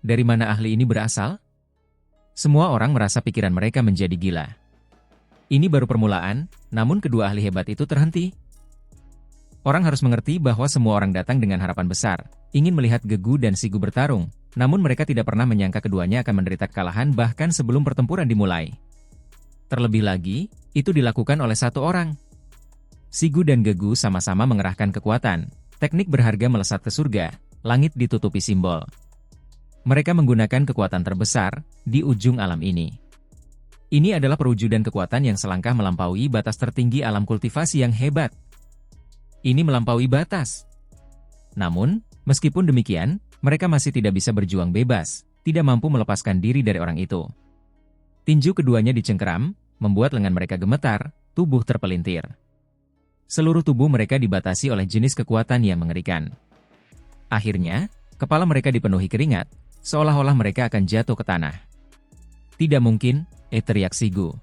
Dari mana ahli ini berasal? Semua orang merasa pikiran mereka menjadi gila. Ini baru permulaan, namun kedua ahli hebat itu terhenti. Orang harus mengerti bahwa semua orang datang dengan harapan besar, ingin melihat Gegu dan Sigu bertarung, namun mereka tidak pernah menyangka keduanya akan menderita kekalahan bahkan sebelum pertempuran dimulai. Terlebih lagi, itu dilakukan oleh satu orang. Sigu dan Gegu sama-sama mengerahkan kekuatan, teknik berharga melesat ke surga, langit ditutupi simbol. Mereka menggunakan kekuatan terbesar di ujung alam ini. Ini adalah perwujudan kekuatan yang selangkah melampaui batas tertinggi alam kultivasi yang hebat. Ini melampaui batas. Namun, meskipun demikian, mereka masih tidak bisa berjuang bebas, tidak mampu melepaskan diri dari orang itu. Tinju keduanya dicengkeram, membuat lengan mereka gemetar, tubuh terpelintir. Seluruh tubuh mereka dibatasi oleh jenis kekuatan yang mengerikan. Akhirnya, kepala mereka dipenuhi keringat, seolah-olah mereka akan jatuh ke tanah. Tidak mungkin, teriak Sigu.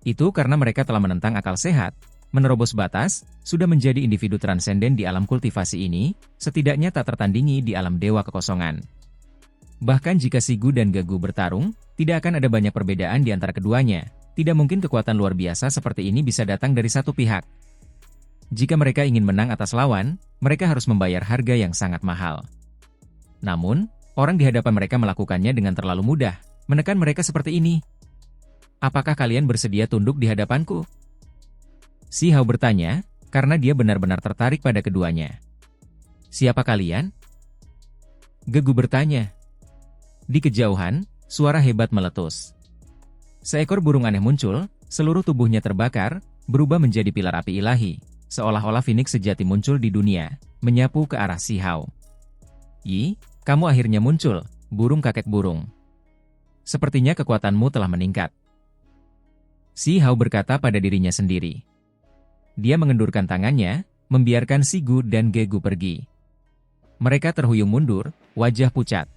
Itu karena mereka telah menentang akal sehat, menerobos batas, sudah menjadi individu transenden di alam kultivasi ini, setidaknya tak tertandingi di alam dewa kekosongan. Bahkan jika Sigu dan Gegu bertarung, tidak akan ada banyak perbedaan di antara keduanya. Tidak mungkin kekuatan luar biasa seperti ini bisa datang dari satu pihak. Jika mereka ingin menang atas lawan, mereka harus membayar harga yang sangat mahal. Namun, orang di hadapan mereka melakukannya dengan terlalu mudah, menekan mereka seperti ini. Apakah kalian bersedia tunduk di hadapanku? Si Hao bertanya, karena dia benar-benar tertarik pada keduanya. Siapa kalian? Gegu bertanya. Di kejauhan, suara hebat meletus. Seekor burung aneh muncul, seluruh tubuhnya terbakar, berubah menjadi pilar api ilahi, seolah-olah Phoenix sejati muncul di dunia, menyapu ke arah si Hao. Yi, kamu akhirnya muncul, burung kakek burung. Sepertinya kekuatanmu telah meningkat. Si Hao berkata pada dirinya sendiri. Dia mengendurkan tangannya, membiarkan Sigu dan Gegu pergi. Mereka terhuyung mundur, wajah pucat.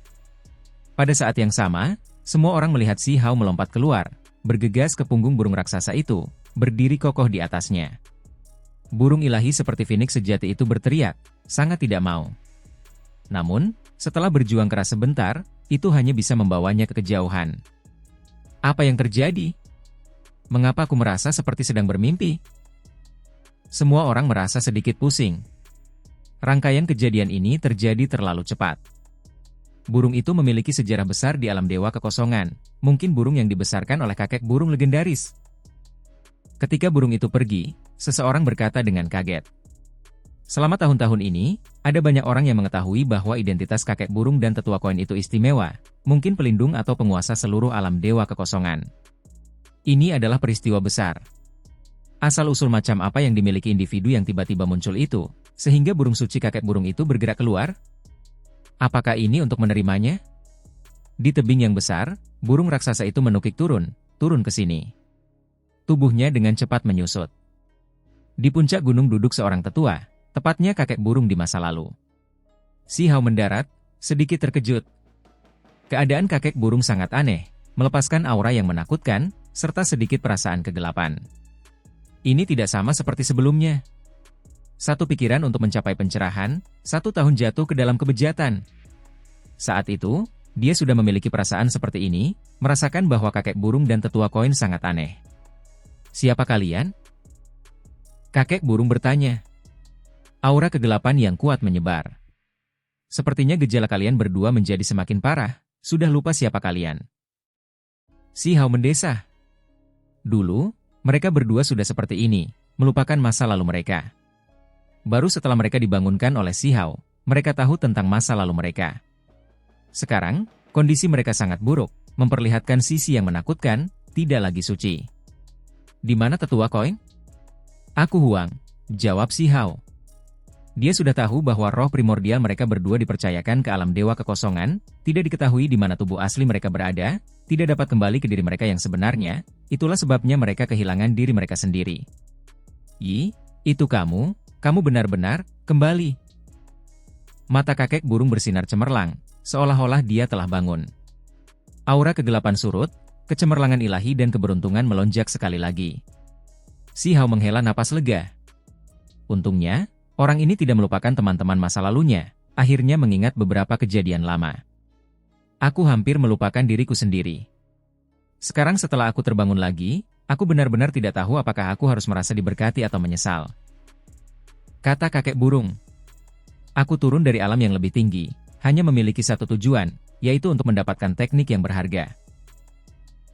Pada saat yang sama, semua orang melihat si Hao melompat keluar, bergegas ke punggung burung raksasa itu, berdiri kokoh di atasnya. Burung ilahi seperti Phoenix sejati itu berteriak, sangat tidak mau. Namun, setelah berjuang keras sebentar, itu hanya bisa membawanya ke kejauhan. Apa yang terjadi? Mengapa aku merasa seperti sedang bermimpi? Semua orang merasa sedikit pusing. Rangkaian kejadian ini terjadi terlalu cepat. Burung itu memiliki sejarah besar di alam dewa kekosongan, mungkin burung yang dibesarkan oleh kakek burung legendaris. Ketika burung itu pergi, seseorang berkata dengan kaget. Selama tahun-tahun ini, ada banyak orang yang mengetahui bahwa identitas kakek burung dan tetua koin itu istimewa, mungkin pelindung atau penguasa seluruh alam dewa kekosongan. Ini adalah peristiwa besar. Asal-usul macam apa yang dimiliki individu yang tiba-tiba muncul itu, sehingga burung suci kakek burung itu bergerak keluar? Apakah ini untuk menerimanya? Di tebing yang besar, burung raksasa itu menukik turun ke sini. Tubuhnya dengan cepat menyusut. Di puncak gunung duduk seorang tetua, tepatnya kakek burung di masa lalu. Si Hao mendarat, sedikit terkejut. Keadaan kakek burung sangat aneh, melepaskan aura yang menakutkan, serta sedikit perasaan kegelapan. Ini tidak sama seperti sebelumnya. Satu pikiran untuk mencapai pencerahan, 1 tahun jatuh ke dalam kebejatan. Saat itu, dia sudah memiliki perasaan seperti ini, merasakan bahwa kakek burung dan tetua koin sangat aneh. Siapa kalian? Kakek burung bertanya. Aura kegelapan yang kuat menyebar. Sepertinya gejala kalian berdua menjadi semakin parah, sudah lupa siapa kalian. Si Hao mendesah. Dulu, mereka berdua sudah seperti ini, melupakan masa lalu mereka. Baru setelah mereka dibangunkan oleh si Hao, mereka tahu tentang masa lalu mereka. Sekarang, kondisi mereka sangat buruk, memperlihatkan sisi yang menakutkan, tidak lagi suci. Di mana tetua koin? Aku Huang, jawab si Hao. Dia sudah tahu bahwa roh primordial mereka berdua dipercayakan ke alam dewa kekosongan, tidak diketahui di mana tubuh asli mereka berada, tidak dapat kembali ke diri mereka yang sebenarnya, itulah sebabnya mereka kehilangan diri mereka sendiri. Yi, itu kamu benar-benar kembali. Mata kakek burung bersinar cemerlang, seolah-olah dia telah bangun. Aura kegelapan surut, kecemerlangan ilahi dan keberuntungan melonjak sekali lagi. Si Hao menghela napas lega. Untungnya, orang ini tidak melupakan teman-teman masa lalunya, akhirnya mengingat beberapa kejadian lama. Aku hampir melupakan diriku sendiri. Sekarang setelah aku terbangun lagi, aku benar-benar tidak tahu apakah aku harus merasa diberkati atau menyesal. Kata kakek burung. Aku turun dari alam yang lebih tinggi, hanya memiliki satu tujuan, yaitu untuk mendapatkan teknik yang berharga.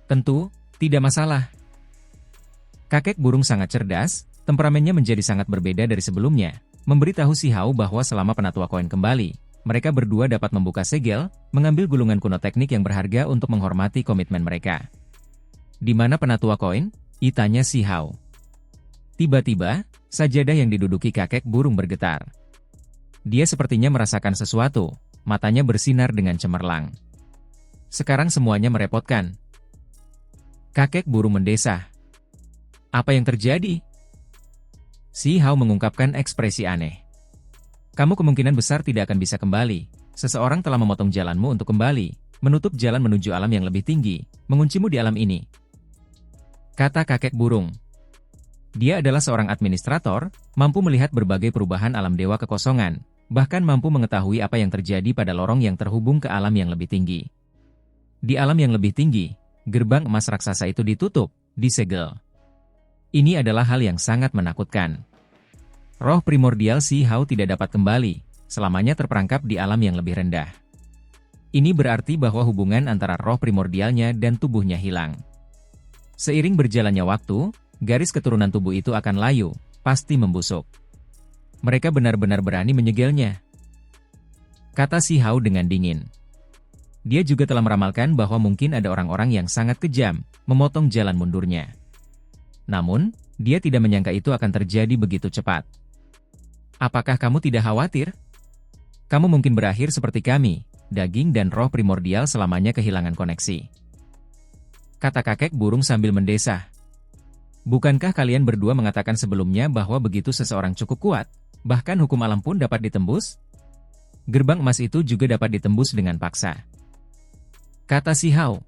Tentu, tidak masalah. Kakek burung sangat cerdas, temperamennya menjadi sangat berbeda dari sebelumnya, memberitahu Si Hao bahwa selama Penatua Koin kembali, mereka berdua dapat membuka segel, mengambil gulungan kuno teknik yang berharga untuk menghormati komitmen mereka. Di mana Penatua Koin? Tanya Si Hao. Tiba-tiba, sajadah yang diduduki kakek burung bergetar. Dia sepertinya merasakan sesuatu, matanya bersinar dengan cemerlang. Sekarang semuanya merepotkan. Kakek burung mendesah. Apa yang terjadi? Si Hao mengungkapkan ekspresi aneh. Kamu kemungkinan besar tidak akan bisa kembali. Seseorang telah memotong jalanmu untuk kembali, menutup jalan menuju alam yang lebih tinggi, menguncimu di alam ini. Kata kakek burung. Dia adalah seorang administrator, mampu melihat berbagai perubahan alam dewa kekosongan, bahkan mampu mengetahui apa yang terjadi pada lorong yang terhubung ke alam yang lebih tinggi. Di alam yang lebih tinggi, gerbang emas raksasa itu ditutup, disegel. Ini adalah hal yang sangat menakutkan. Roh primordial Si Hao tidak dapat kembali, selamanya terperangkap di alam yang lebih rendah. Ini berarti bahwa hubungan antara roh primordialnya dan tubuhnya hilang. Seiring berjalannya waktu, garis keturunan tubuh itu akan layu, pasti membusuk. Mereka benar-benar berani menyegelnya. Kata Si Hao dengan dingin. Dia juga telah meramalkan bahwa mungkin ada orang-orang yang sangat kejam, memotong jalan mundurnya. Namun, dia tidak menyangka itu akan terjadi begitu cepat. Apakah kamu tidak khawatir? Kamu mungkin berakhir seperti kami, daging dan roh primordial selamanya kehilangan koneksi. Kata kakek burung sambil mendesah. Bukankah kalian berdua mengatakan sebelumnya bahwa begitu seseorang cukup kuat, bahkan hukum alam pun dapat ditembus? Gerbang emas itu juga dapat ditembus dengan paksa. Kata Si Hao.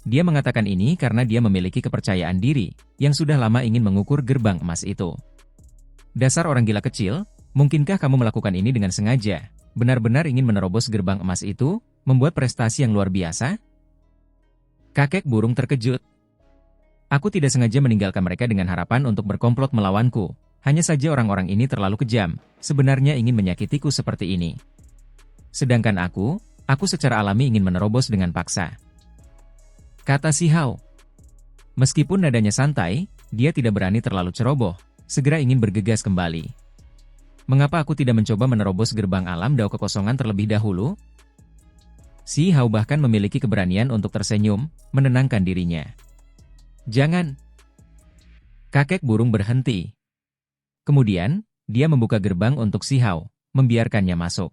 Dia mengatakan ini karena dia memiliki kepercayaan diri, yang sudah lama ingin mengukur gerbang emas itu. Dasar orang gila kecil, mungkinkah kamu melakukan ini dengan sengaja, benar-benar ingin menerobos gerbang emas itu, membuat prestasi yang luar biasa? Kakek burung terkejut. Aku tidak sengaja meninggalkan mereka dengan harapan untuk berkomplot melawanku, hanya saja orang-orang ini terlalu kejam, sebenarnya ingin menyakitiku seperti ini. Sedangkan aku secara alami ingin menerobos dengan paksa. Kata Si Hao. Meskipun nadanya santai, dia tidak berani terlalu ceroboh, segera ingin bergegas kembali. Mengapa aku tidak mencoba menerobos gerbang alam dao kekosongan terlebih dahulu? Si Hao bahkan memiliki keberanian untuk tersenyum, menenangkan dirinya. Jangan. Kakek burung berhenti. Kemudian, dia membuka gerbang untuk Si Hao, membiarkannya masuk.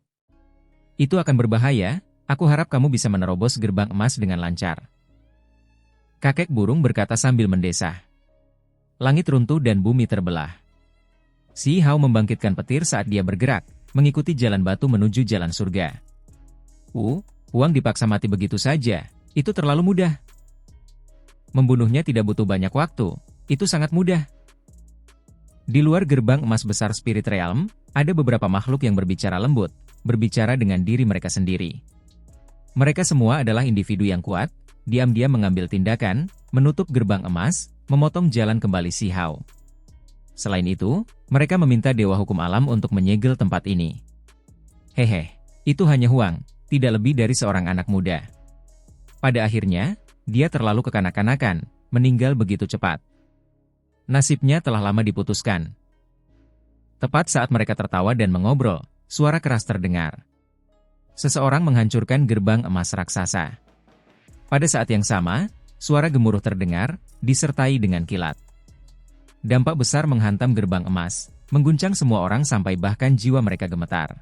Itu akan berbahaya, aku harap kamu bisa menerobos gerbang emas dengan lancar. Kakek burung berkata sambil mendesah. Langit runtuh dan bumi terbelah. Si Hao membangkitkan petir saat dia bergerak, mengikuti jalan batu menuju jalan surga. Huang dipaksa mati begitu saja, itu terlalu mudah. Membunuhnya tidak butuh banyak waktu, itu sangat mudah. Di luar gerbang emas besar Spirit Realm, ada beberapa makhluk yang berbicara lembut, berbicara dengan diri mereka sendiri. Mereka semua adalah individu yang kuat, diam-diam mengambil tindakan, menutup gerbang emas, memotong jalan kembali Si Hao. Selain itu, mereka meminta Dewa Hukum Alam untuk menyegel tempat ini. Hehe, itu hanya Huang, tidak lebih dari seorang anak muda. Pada akhirnya, dia terlalu kekanak-kanakan, meninggal begitu cepat. Nasibnya telah lama diputuskan. Tepat saat mereka tertawa dan mengobrol, suara keras terdengar. Seseorang menghancurkan gerbang emas raksasa. Pada saat yang sama, suara gemuruh terdengar, disertai dengan kilat. Dampak besar menghantam gerbang emas, mengguncang semua orang sampai bahkan jiwa mereka gemetar.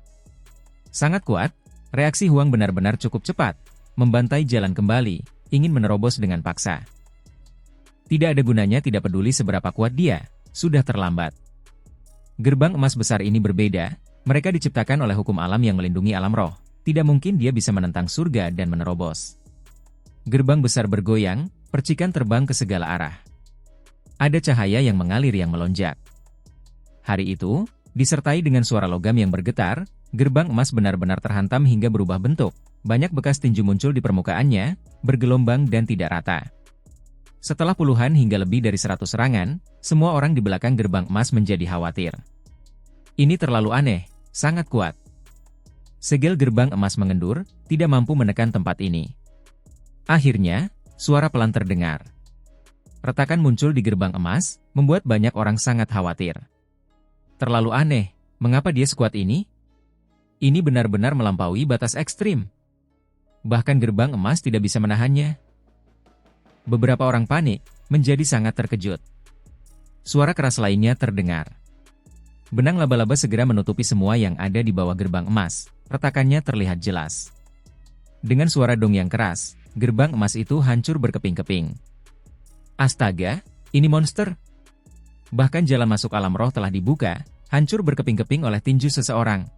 Sangat kuat, reaksi Huang benar-benar cukup cepat, membantai jalan kembali, ingin menerobos dengan paksa. Tidak ada gunanya tidak peduli seberapa kuat dia, sudah terlambat. Gerbang emas besar ini berbeda, mereka diciptakan oleh hukum alam yang melindungi alam roh, tidak mungkin dia bisa menentang surga dan menerobos. Gerbang besar bergoyang, percikan terbang ke segala arah. Ada cahaya yang mengalir yang melonjak. Hari itu, disertai dengan suara logam yang bergetar, gerbang emas benar-benar terhantam hingga berubah bentuk, banyak bekas tinju muncul di permukaannya, bergelombang dan tidak rata. Setelah puluhan hingga lebih dari 100 serangan, semua orang di belakang gerbang emas menjadi khawatir. Ini terlalu aneh, sangat kuat. Segel gerbang emas mengendur, tidak mampu menekan tempat ini. Akhirnya, suara pelan terdengar. Retakan muncul di gerbang emas, membuat banyak orang sangat khawatir. Terlalu aneh, mengapa dia sekuat ini? Ini benar-benar melampaui batas ekstrim. Bahkan gerbang emas tidak bisa menahannya. Beberapa orang panik, menjadi sangat terkejut. Suara keras lainnya terdengar. Benang laba-laba segera menutupi semua yang ada di bawah gerbang emas. Retakannya terlihat jelas. Dengan suara dong yang keras, gerbang emas itu hancur berkeping-keping. Astaga, ini monster! Bahkan jalan masuk alam roh telah dibuka, hancur berkeping-keping oleh tinju seseorang.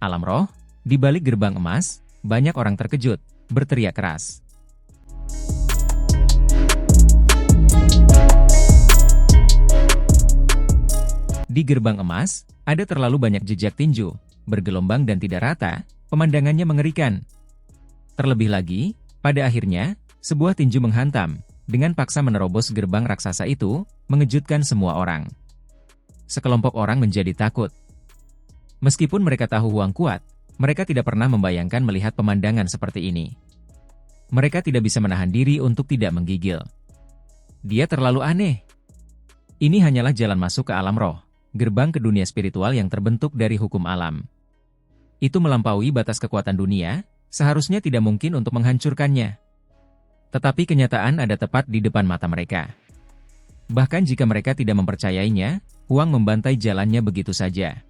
Alam roh, di balik gerbang emas, banyak orang terkejut, berteriak keras. Di gerbang emas, ada terlalu banyak jejak tinju, bergelombang dan tidak rata, pemandangannya mengerikan. Terlebih lagi, pada akhirnya, sebuah tinju menghantam, dengan paksa menerobos gerbang raksasa itu, mengejutkan semua orang. Sekelompok orang menjadi takut. Meskipun mereka tahu Huang kuat, mereka tidak pernah membayangkan melihat pemandangan seperti ini. Mereka tidak bisa menahan diri untuk tidak menggigil. Dia terlalu aneh. Ini hanyalah jalan masuk ke alam roh, gerbang ke dunia spiritual yang terbentuk dari hukum alam. Itu melampaui batas kekuatan dunia, seharusnya tidak mungkin untuk menghancurkannya. Tetapi kenyataan ada tepat di depan mata mereka. Bahkan jika mereka tidak mempercayainya, Huang membantai jalannya begitu saja.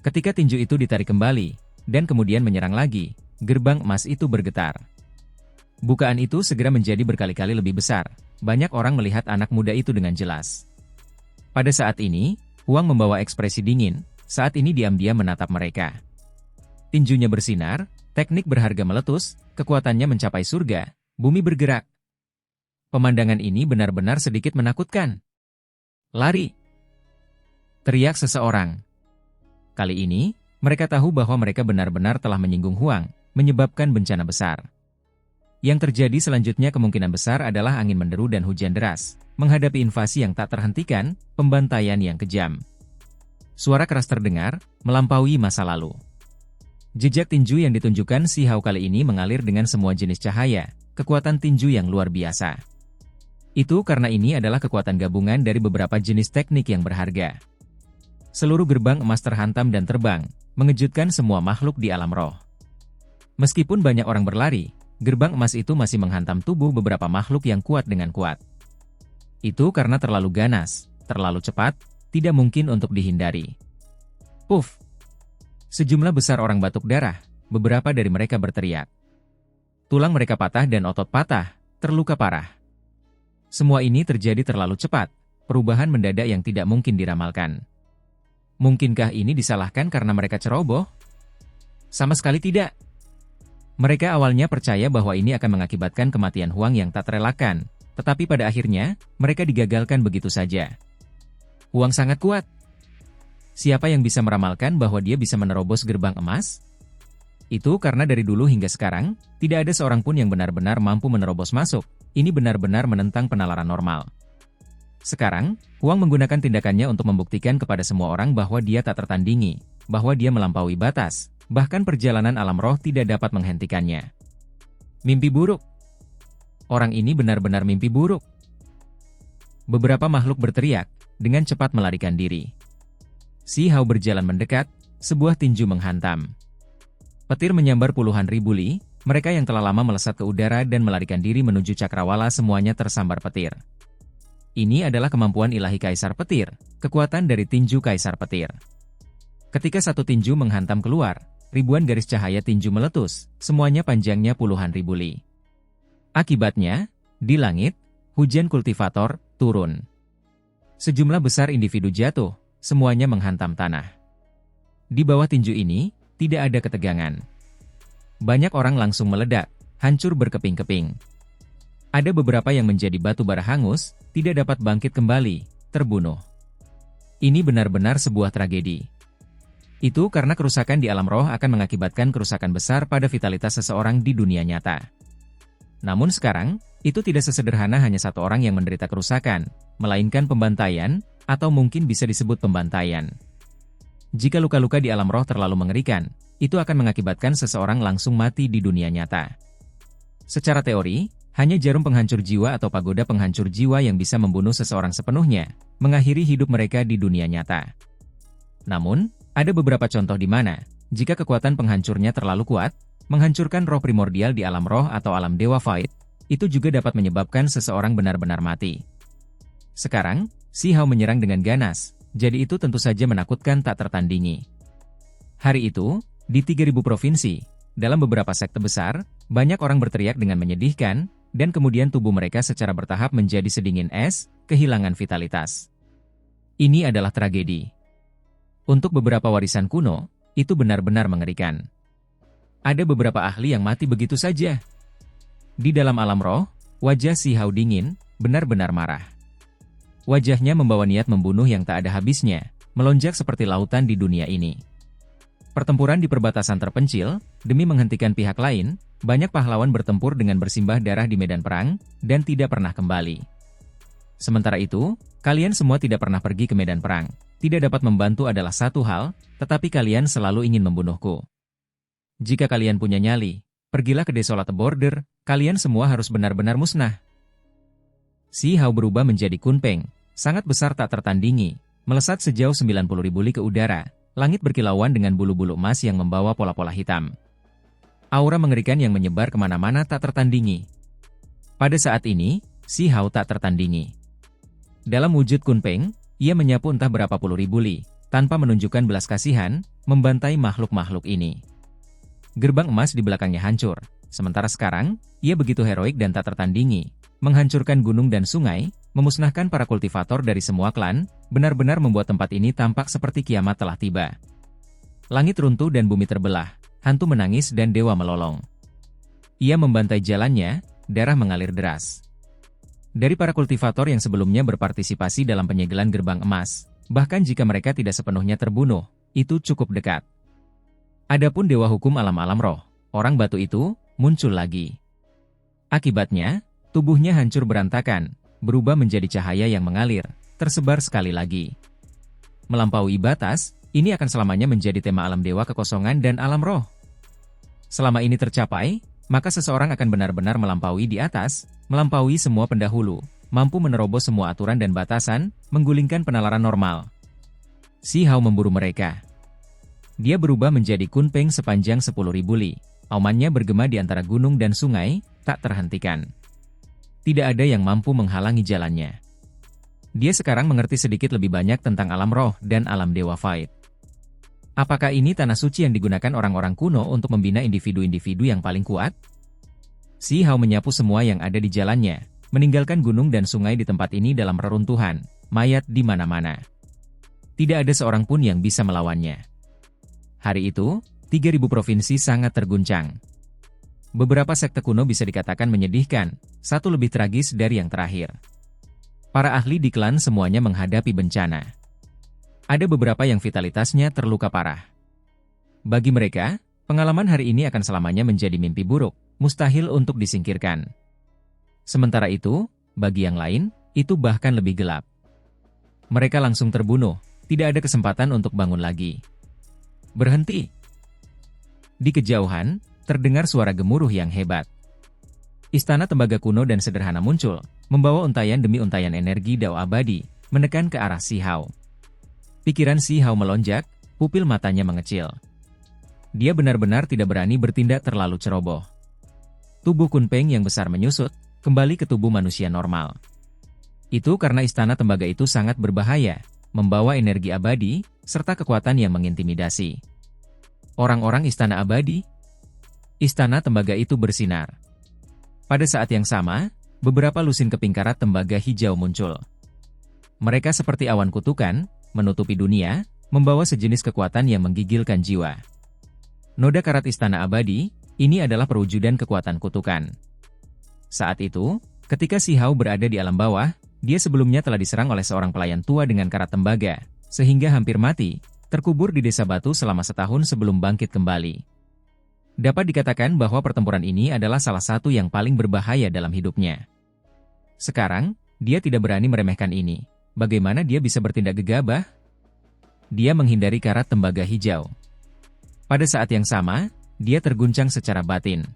Ketika tinju itu ditarik kembali, dan kemudian menyerang lagi, gerbang emas itu bergetar. Bukaan itu segera menjadi berkali-kali lebih besar. Banyak orang melihat anak muda itu dengan jelas. Pada saat ini, Huang membawa ekspresi dingin, saat ini diam-diam menatap mereka. Tinjunya bersinar, teknik berharga meletus, kekuatannya mencapai surga, bumi bergerak. Pemandangan ini benar-benar sedikit menakutkan. Lari! Teriak seseorang. Kali ini, mereka tahu bahwa mereka benar-benar telah menyinggung Huang, menyebabkan bencana besar. Yang terjadi selanjutnya kemungkinan besar adalah angin menderu dan hujan deras, menghadapi invasi yang tak terhentikan, pembantaian yang kejam. Suara keras terdengar, melampaui masa lalu. Jejak tinju yang ditunjukkan Si Hao kali ini mengalir dengan semua jenis cahaya, kekuatan tinju yang luar biasa. Itu karena ini adalah kekuatan gabungan dari beberapa jenis teknik yang berharga. Seluruh gerbang emas terhantam dan terbang, mengejutkan semua makhluk di alam roh. Meskipun banyak orang berlari, gerbang emas itu masih menghantam tubuh beberapa makhluk yang kuat dengan kuat. Itu karena terlalu ganas, terlalu cepat, tidak mungkin untuk dihindari. Puff! Sejumlah besar orang batuk darah, beberapa dari mereka berteriak. Tulang mereka patah dan otot patah, terluka parah. Semua ini terjadi terlalu cepat, perubahan mendadak yang tidak mungkin diramalkan. Mungkinkah ini disalahkan karena mereka ceroboh? Sama sekali tidak. Mereka awalnya percaya bahwa ini akan mengakibatkan kematian Huang yang tak terelakkan, tetapi pada akhirnya, mereka digagalkan begitu saja. Huang sangat kuat. Siapa yang bisa meramalkan bahwa dia bisa menerobos gerbang emas? Itu karena dari dulu hingga sekarang, tidak ada seorang pun yang benar-benar mampu menerobos masuk. Ini benar-benar menentang penalaran normal. Sekarang, Huang menggunakan tindakannya untuk membuktikan kepada semua orang bahwa dia tak tertandingi, bahwa dia melampaui batas, bahkan perjalanan alam roh tidak dapat menghentikannya. Mimpi buruk. Orang ini benar-benar mimpi buruk. Beberapa makhluk berteriak, dengan cepat melarikan diri. Si Hao berjalan mendekat, sebuah tinju menghantam. Petir menyambar puluhan ribu li, mereka yang telah lama melesat ke udara dan melarikan diri menuju cakrawala semuanya tersambar petir. Ini adalah kemampuan ilahi Kaisar Petir, kekuatan dari tinju Kaisar Petir. Ketika satu tinju menghantam keluar, ribuan garis cahaya tinju meletus, semuanya panjangnya puluhan ribu li. Akibatnya, di langit, hujan kultivator turun. Sejumlah besar individu jatuh, semuanya menghantam tanah. Di bawah tinju ini, tidak ada ketegangan. Banyak orang langsung meledak, hancur berkeping-keping. Ada beberapa yang menjadi batu bara hangus, tidak dapat bangkit kembali, terbunuh. Ini benar-benar sebuah tragedi. Itu karena kerusakan di alam roh akan mengakibatkan kerusakan besar pada vitalitas seseorang di dunia nyata. Namun sekarang, itu tidak sesederhana hanya satu orang yang menderita kerusakan, melainkan pembantaian, atau mungkin bisa disebut pembantaian. Jika luka-luka di alam roh terlalu mengerikan, itu akan mengakibatkan seseorang langsung mati di dunia nyata. Secara teori, hanya jarum penghancur jiwa atau pagoda penghancur jiwa yang bisa membunuh seseorang sepenuhnya, mengakhiri hidup mereka di dunia nyata. Namun, ada beberapa contoh di mana, jika kekuatan penghancurnya terlalu kuat, menghancurkan roh primordial di alam roh atau alam dewa Void, itu juga dapat menyebabkan seseorang benar-benar mati. Sekarang, Si Hao menyerang dengan ganas, jadi itu tentu saja menakutkan tak tertandingi. Hari itu, di 3000 provinsi, dalam beberapa sekte besar, banyak orang berteriak dengan menyedihkan, dan kemudian tubuh mereka secara bertahap menjadi sedingin es, kehilangan vitalitas. Ini adalah tragedi. Untuk beberapa warisan kuno, itu benar-benar mengerikan. Ada beberapa ahli yang mati begitu saja. Di dalam alam roh, wajah Si Hao dingin, benar-benar marah. Wajahnya membawa niat membunuh yang tak ada habisnya, melonjak seperti lautan di dunia ini. Pertempuran di perbatasan terpencil, demi menghentikan pihak lain, banyak pahlawan bertempur dengan bersimbah darah di medan perang, dan tidak pernah kembali. Sementara itu, kalian semua tidak pernah pergi ke medan perang. Tidak dapat membantu adalah satu hal, tetapi kalian selalu ingin membunuhku. Jika kalian punya nyali, pergilah ke Desolate Border, kalian semua harus benar-benar musnah. Si Hao berubah menjadi Kunpeng, sangat besar tak tertandingi, melesat sejauh 90.000 li ke udara, langit berkilauan dengan bulu-bulu emas yang membawa pola-pola hitam. Aura mengerikan yang menyebar kemana-mana tak tertandingi. Pada saat ini, Si Hao tak tertandingi. Dalam wujud Kunpeng, ia menyapu entah berapa puluh ribu li, tanpa menunjukkan belas kasihan, membantai makhluk-makhluk ini. Gerbang emas di belakangnya hancur, sementara sekarang, ia begitu heroik dan tak tertandingi, menghancurkan gunung dan sungai, memusnahkan para kultivator dari semua klan, benar-benar membuat tempat ini tampak seperti kiamat telah tiba. Langit runtuh dan bumi terbelah, hantu menangis dan dewa melolong. Ia membantai jalannya, darah mengalir deras. Dari para kultivator yang sebelumnya berpartisipasi dalam penyegelan gerbang emas, bahkan jika mereka tidak sepenuhnya terbunuh, itu cukup dekat. Adapun dewa hukum alam-alam roh, orang batu itu, muncul lagi. Akibatnya, tubuhnya hancur berantakan, berubah menjadi cahaya yang mengalir, tersebar sekali lagi. Melampaui batas, ini akan selamanya menjadi tema alam dewa kekosongan dan alam roh. Selama ini tercapai, maka seseorang akan benar-benar melampaui di atas, melampaui semua pendahulu, mampu menerobos semua aturan dan batasan, menggulingkan penalaran normal. Si Hao memburu mereka. Dia berubah menjadi Kunpeng sepanjang 10.000 li. Aumannya bergema di antara gunung dan sungai, tak terhentikan. Tidak ada yang mampu menghalangi jalannya. Dia sekarang mengerti sedikit lebih banyak tentang alam roh dan alam dewa Void. Apakah ini tanah suci yang digunakan orang-orang kuno untuk membina individu-individu yang paling kuat? Si Hao menyapu semua yang ada di jalannya, meninggalkan gunung dan sungai di tempat ini dalam reruntuhan, mayat di mana-mana. Tidak ada seorang pun yang bisa melawannya. Hari itu, 3000 provinsi sangat terguncang. Beberapa sekte kuno bisa dikatakan menyedihkan, satu lebih tragis dari yang terakhir. Para ahli di klan semuanya menghadapi bencana. Ada beberapa yang vitalitasnya terluka parah. Bagi mereka, pengalaman hari ini akan selamanya menjadi mimpi buruk, mustahil untuk disingkirkan. Sementara itu, bagi yang lain, itu bahkan lebih gelap. Mereka langsung terbunuh, tidak ada kesempatan untuk bangun lagi. Berhenti! Di kejauhan, terdengar suara gemuruh yang hebat. Istana tembaga kuno dan sederhana muncul, membawa untayan demi untayan energi dao abadi, menekan ke arah Si Hao. Pikiran Si Hao melonjak, pupil matanya mengecil. Dia benar-benar tidak berani bertindak terlalu ceroboh. Tubuh Kunpeng yang besar menyusut, kembali ke tubuh manusia normal. Itu karena istana tembaga itu sangat berbahaya, membawa energi abadi, serta kekuatan yang mengintimidasi. Orang-orang istana abadi? Istana tembaga itu bersinar. Pada saat yang sama, beberapa lusin keping karat tembaga hijau muncul. Mereka seperti awan kutukan, menutupi dunia, membawa sejenis kekuatan yang menggigilkan jiwa. Noda karat istana abadi, ini adalah perwujudan kekuatan kutukan. Saat itu, ketika Si Hao berada di alam bawah, dia sebelumnya telah diserang oleh seorang pelayan tua dengan karat tembaga, sehingga hampir mati, terkubur di desa batu selama setahun sebelum bangkit kembali. Dapat dikatakan bahwa pertempuran ini adalah salah satu yang paling berbahaya dalam hidupnya. Sekarang, dia tidak berani meremehkan ini. Bagaimana dia bisa bertindak gegabah? Dia menghindari karat tembaga hijau. Pada saat yang sama, dia terguncang secara batin.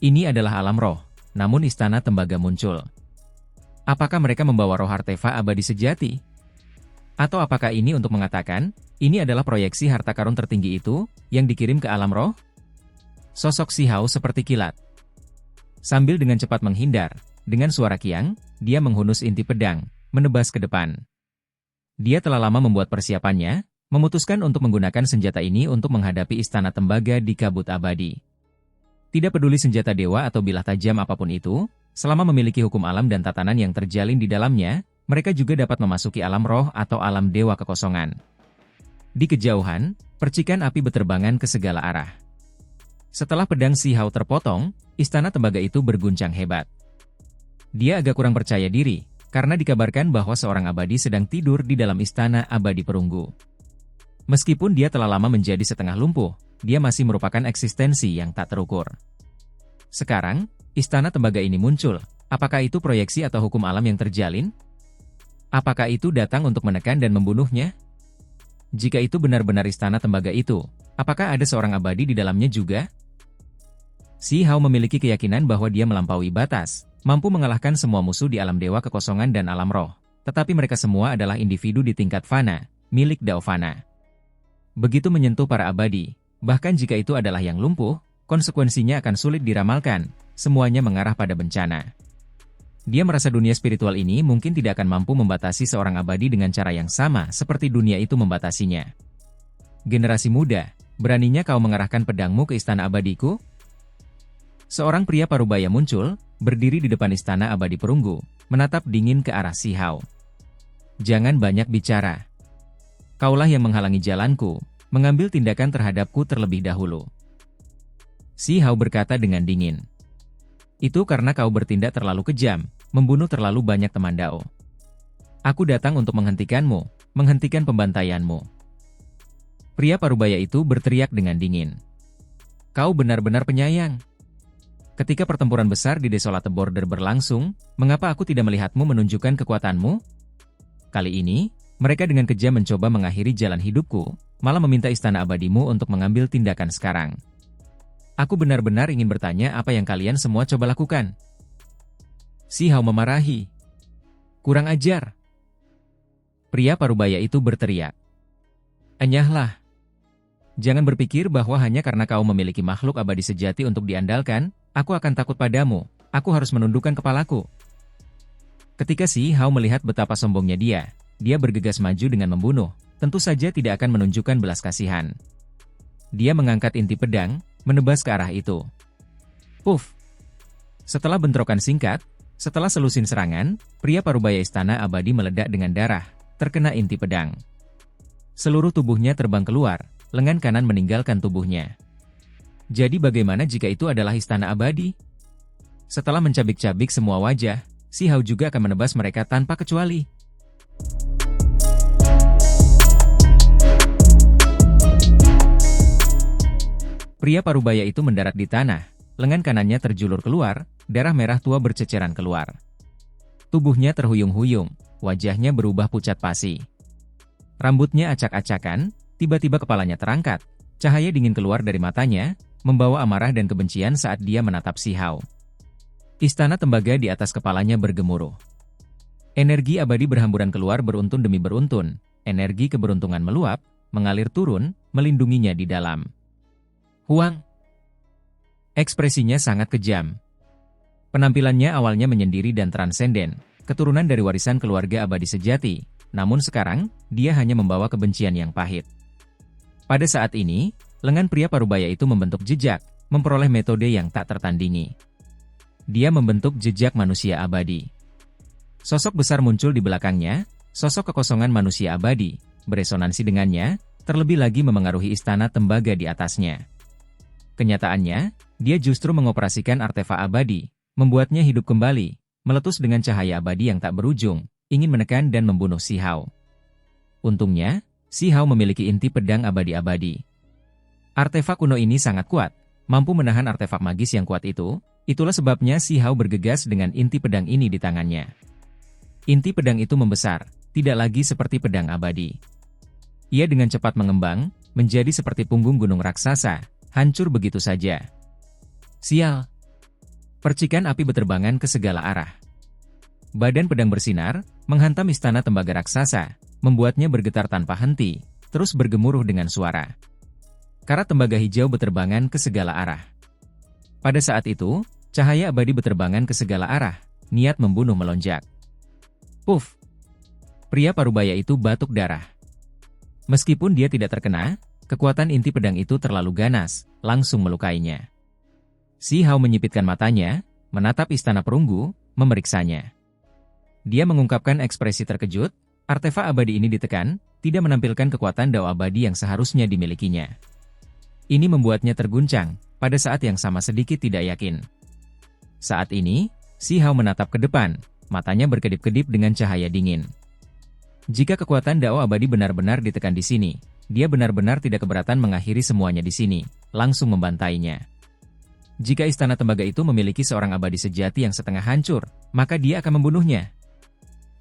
Ini adalah alam roh, namun istana tembaga muncul. Apakah mereka membawa roh artefak abadi sejati? Atau apakah ini untuk mengatakan, ini adalah proyeksi harta karun tertinggi itu, yang dikirim ke alam roh? Sosok Si Hao seperti kilat. Sambil dengan cepat menghindar, dengan suara kiang, dia menghunus inti pedang, menebas ke depan. Dia telah lama membuat persiapannya, memutuskan untuk menggunakan senjata ini untuk menghadapi istana tembaga di kabut abadi. Tidak peduli senjata dewa atau bilah tajam apapun itu, selama memiliki hukum alam dan tatanan yang terjalin di dalamnya, mereka juga dapat memasuki alam roh atau alam dewa kekosongan. Di kejauhan, percikan api berterbangan ke segala arah. Setelah pedang Si Hao terpotong, istana tembaga itu berguncang hebat. Dia agak kurang percaya diri, karena dikabarkan bahwa seorang abadi sedang tidur di dalam istana abadi perunggu. Meskipun dia telah lama menjadi setengah lumpuh, dia masih merupakan eksistensi yang tak terukur. Sekarang, istana tembaga ini muncul. Apakah itu proyeksi atau hukum alam yang terjalin? Apakah itu datang untuk menekan dan membunuhnya? Jika itu benar-benar istana tembaga itu, apakah ada seorang abadi di dalamnya juga? Si Hao memiliki keyakinan bahwa dia melampaui batas, mampu mengalahkan semua musuh di alam dewa kekosongan dan alam roh. Tetapi mereka semua adalah individu di tingkat fana, milik Dao Fana. Begitu menyentuh para abadi, bahkan jika itu adalah yang lumpuh, konsekuensinya akan sulit diramalkan, semuanya mengarah pada bencana. Dia merasa dunia spiritual ini mungkin tidak akan mampu membatasi seorang abadi dengan cara yang sama seperti dunia itu membatasinya. Generasi muda, beraninya kau mengarahkan pedangmu ke istana abadiku? Seorang pria parubaya muncul, berdiri di depan istana abadi perunggu, menatap dingin ke arah Si Hao. Jangan banyak bicara. Kaulah yang menghalangi jalanku, mengambil tindakan terhadapku terlebih dahulu. Si Hao berkata dengan dingin. Itu karena kau bertindak terlalu kejam, membunuh terlalu banyak teman Dao. Aku datang untuk menghentikanmu, menghentikan pembantaianmu. Pria parubaya itu berteriak dengan dingin. Kau benar-benar penyayang. Ketika pertempuran besar di Desolate Border berlangsung, mengapa aku tidak melihatmu menunjukkan kekuatanmu? Kali ini, mereka dengan kejam mencoba mengakhiri jalan hidupku, malah meminta istana abadimu untuk mengambil tindakan sekarang. Aku benar-benar ingin bertanya apa yang kalian semua coba lakukan. Si Hao memarahi. Kurang ajar. Pria parubaya itu berteriak. Enyahlah. Jangan berpikir bahwa hanya karena kau memiliki makhluk abadi sejati untuk diandalkan, aku akan takut padamu, aku harus menundukkan kepalaku. Ketika Si Hao melihat betapa sombongnya dia bergegas maju dengan membunuh, tentu saja tidak akan menunjukkan belas kasihan. Dia mengangkat inti pedang, menebas ke arah itu. Puff! Setelah bentrokan singkat, setelah selusin serangan, pria parubaya istana abadi meledak dengan darah, terkena inti pedang. Seluruh tubuhnya terbang keluar, lengan kanan meninggalkan tubuhnya. Jadi bagaimana jika itu adalah istana abadi? Setelah mencabik-cabik semua wajah, Si Hao juga akan menebas mereka tanpa kecuali. Pria parubaya itu mendarat di tanah, lengan kanannya terjulur keluar, darah merah tua berceceran keluar. Tubuhnya terhuyung-huyung, wajahnya berubah pucat pasi. Rambutnya acak-acakan, tiba-tiba kepalanya terangkat, cahaya dingin keluar dari matanya, membawa amarah dan kebencian saat dia menatap Si Hao. Istana tembaga di atas kepalanya bergemuruh. Energi abadi berhamburan keluar beruntun demi beruntun, energi keberuntungan meluap, mengalir turun, melindunginya di dalam. Huang. Ekspresinya sangat kejam. Penampilannya awalnya menyendiri dan transenden, keturunan dari warisan keluarga abadi sejati, namun sekarang, dia hanya membawa kebencian yang pahit. Pada saat ini, lengan pria parubaya itu membentuk jejak, memperoleh metode yang tak tertandingi. Dia membentuk jejak manusia abadi. Sosok besar muncul di belakangnya, sosok kekosongan manusia abadi, beresonansi dengannya, terlebih lagi memengaruhi istana tembaga di atasnya. Kenyataannya, dia justru mengoperasikan artefak abadi, membuatnya hidup kembali, meletus dengan cahaya abadi yang tak berujung, ingin menekan dan membunuh Si Hao. Untungnya, Si Hao memiliki inti pedang abadi-abadi. Artefak kuno ini sangat kuat, mampu menahan artefak magis yang kuat itu, itulah sebabnya Si Hao bergegas dengan inti pedang ini di tangannya. Inti pedang itu membesar, tidak lagi seperti pedang abadi. Ia dengan cepat mengembang, menjadi seperti punggung gunung raksasa, hancur begitu saja. Sial! Percikan api berterbangan ke segala arah. Badan pedang bersinar, menghantam istana tembaga raksasa, membuatnya bergetar tanpa henti, terus bergemuruh dengan suara. Karat tembaga hijau berterbangan ke segala arah. Pada saat itu, cahaya abadi berterbangan ke segala arah, niat membunuh melonjak. Puff! Pria parubaya itu batuk darah. Meskipun dia tidak terkena, kekuatan inti pedang itu terlalu ganas, langsung melukainya. Si Hao menyipitkan matanya, menatap istana perunggu, memeriksanya. Dia mengungkapkan ekspresi terkejut, artefak abadi ini ditekan, tidak menampilkan kekuatan dao abadi yang seharusnya dimilikinya. Ini membuatnya terguncang, pada saat yang sama sedikit tidak yakin. Saat ini, Si Hao menatap ke depan, matanya berkedip-kedip dengan cahaya dingin. Jika kekuatan dao abadi benar-benar ditekan di sini, dia benar-benar tidak keberatan mengakhiri semuanya di sini, langsung membantainya. Jika istana tembaga itu memiliki seorang abadi sejati yang setengah hancur, maka dia akan membunuhnya.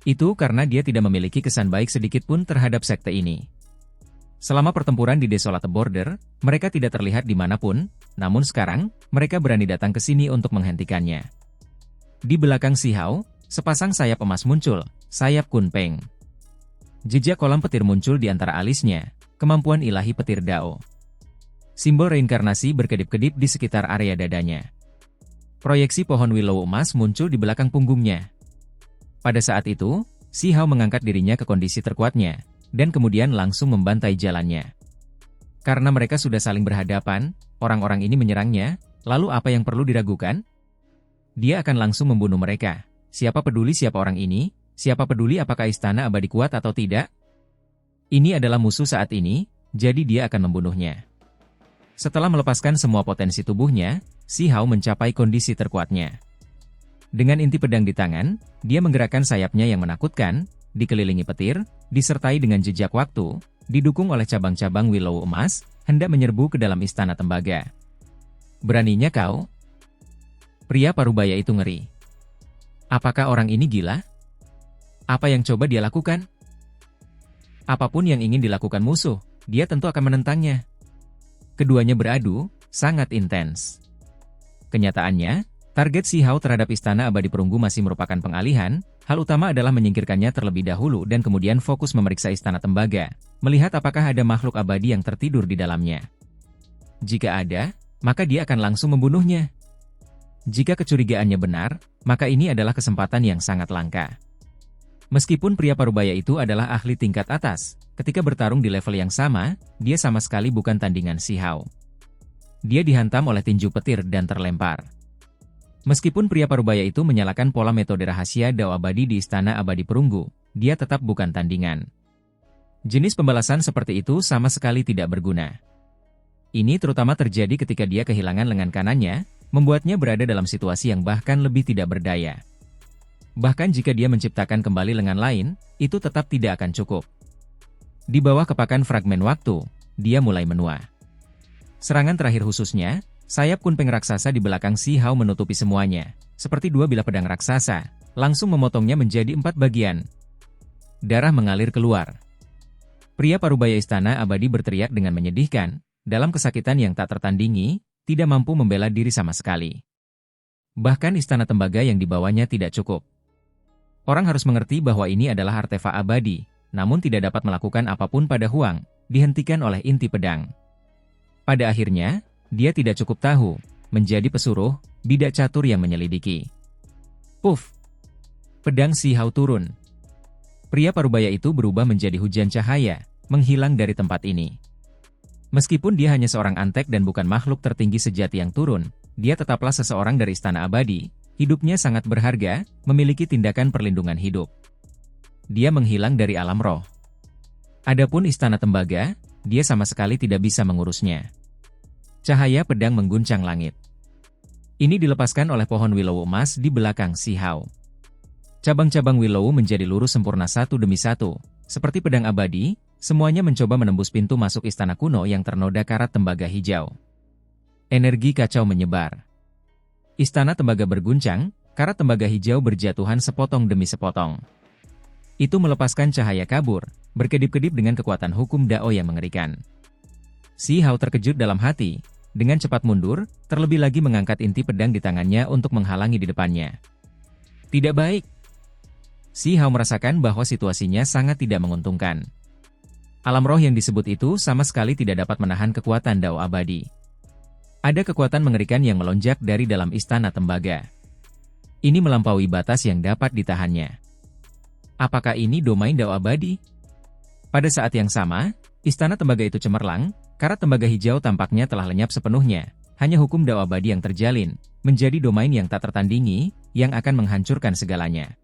Itu karena dia tidak memiliki kesan baik sedikit pun terhadap sekte ini. Selama pertempuran di Desolate Border, mereka tidak terlihat dimanapun, namun sekarang, mereka berani datang ke sini untuk menghentikannya. Di belakang Si Hao, sepasang sayap emas muncul, sayap Kunpeng. Jejak kolam petir muncul di antara alisnya, kemampuan ilahi petir Dao. Simbol reinkarnasi berkedip-kedip di sekitar area dadanya. Proyeksi pohon willow emas muncul di belakang punggungnya. Pada saat itu, Si Hao mengangkat dirinya ke kondisi terkuatnya, dan kemudian langsung membantai jalannya. Karena mereka sudah saling berhadapan, orang-orang ini menyerangnya, lalu apa yang perlu diragukan? Dia akan langsung membunuh mereka. Siapa peduli siapa orang ini? Siapa peduli apakah istana abadi kuat atau tidak? Ini adalah musuh saat ini, jadi dia akan membunuhnya. Setelah melepaskan semua potensi tubuhnya, Si Hao mencapai kondisi terkuatnya. Dengan inti pedang di tangan, dia menggerakkan sayapnya yang menakutkan, dikelilingi petir, disertai dengan jejak waktu, didukung oleh cabang-cabang willow emas, hendak menyerbu ke dalam istana tembaga. Beraninya kau? Pria parubaya itu ngeri. Apakah orang ini gila? Apa yang coba dia lakukan? Apapun yang ingin dilakukan musuh, dia tentu akan menentangnya. Keduanya beradu, sangat intens. Kenyataannya, target Si Hao terhadap istana abadi perunggu masih merupakan pengalihan, hal utama adalah menyingkirkannya terlebih dahulu dan kemudian fokus memeriksa istana tembaga, melihat apakah ada makhluk abadi yang tertidur di dalamnya. Jika ada, maka dia akan langsung membunuhnya. Jika kecurigaannya benar, maka ini adalah kesempatan yang sangat langka. Meskipun pria parubaya itu adalah ahli tingkat atas, ketika bertarung di level yang sama, dia sama sekali bukan tandingan Si Hao. Dia dihantam oleh tinju petir dan terlempar. Meskipun pria parubaya itu menyalakan pola metode rahasia dao abadi di istana abadi perunggu, dia tetap bukan tandingan. Jenis pembalasan seperti itu sama sekali tidak berguna. Ini terutama terjadi ketika dia kehilangan lengan kanannya, membuatnya berada dalam situasi yang bahkan lebih tidak berdaya. Bahkan jika dia menciptakan kembali lengan lain, itu tetap tidak akan cukup. Di bawah kepakan fragmen waktu, dia mulai menua. Serangan terakhir khususnya, sayap Kunpeng raksasa di belakang Si Hao menutupi semuanya, seperti dua bilah pedang raksasa, langsung memotongnya menjadi 4 bagian. Darah mengalir keluar. Pria parubaya istana abadi berteriak dengan menyedihkan, dalam kesakitan yang tak tertandingi, tidak mampu membela diri sama sekali. Bahkan istana tembaga yang dibawanya tidak cukup. Orang harus mengerti bahwa ini adalah artefak abadi, namun tidak dapat melakukan apapun pada Huang, dihentikan oleh inti pedang. Pada akhirnya, dia tidak cukup tahu, menjadi pesuruh, bidak catur yang menyelidiki. Puff! Pedang Si Hao turun. Pria parubaya itu berubah menjadi hujan cahaya, menghilang dari tempat ini. Meskipun dia hanya seorang antek dan bukan makhluk tertinggi sejati yang turun, dia tetaplah seseorang dari istana abadi. Hidupnya sangat berharga, memiliki tindakan perlindungan hidup. Dia menghilang dari alam roh. Adapun istana tembaga, dia sama sekali tidak bisa mengurusnya. Cahaya pedang mengguncang langit. Ini dilepaskan oleh pohon willow emas di belakang Si Hao. Cabang-cabang willow menjadi lurus sempurna satu demi satu, seperti pedang abadi, Semuanya mencoba menembus pintu masuk istana kuno yang ternoda karat tembaga hijau. Energi kacau menyebar. Istana tembaga berguncang, karat tembaga hijau berjatuhan sepotong demi sepotong. Itu melepaskan cahaya kabur, berkedip-kedip dengan kekuatan hukum Dao yang mengerikan. Si Hao terkejut dalam hati, dengan cepat mundur, terlebih lagi mengangkat inti pedang di tangannya untuk menghalangi di depannya. Tidak baik. Si Hao merasakan bahwa situasinya sangat tidak menguntungkan. Alam roh yang disebut itu sama sekali tidak dapat menahan kekuatan Dao abadi. Ada kekuatan mengerikan yang melonjak dari dalam istana tembaga. Ini melampaui batas yang dapat ditahannya. Apakah ini domain Dao abadi? Pada saat yang sama, istana tembaga itu cemerlang, karat tembaga hijau tampaknya telah lenyap sepenuhnya. Hanya hukum Dao abadi yang terjalin, menjadi domain yang tak tertandingi, yang akan menghancurkan segalanya.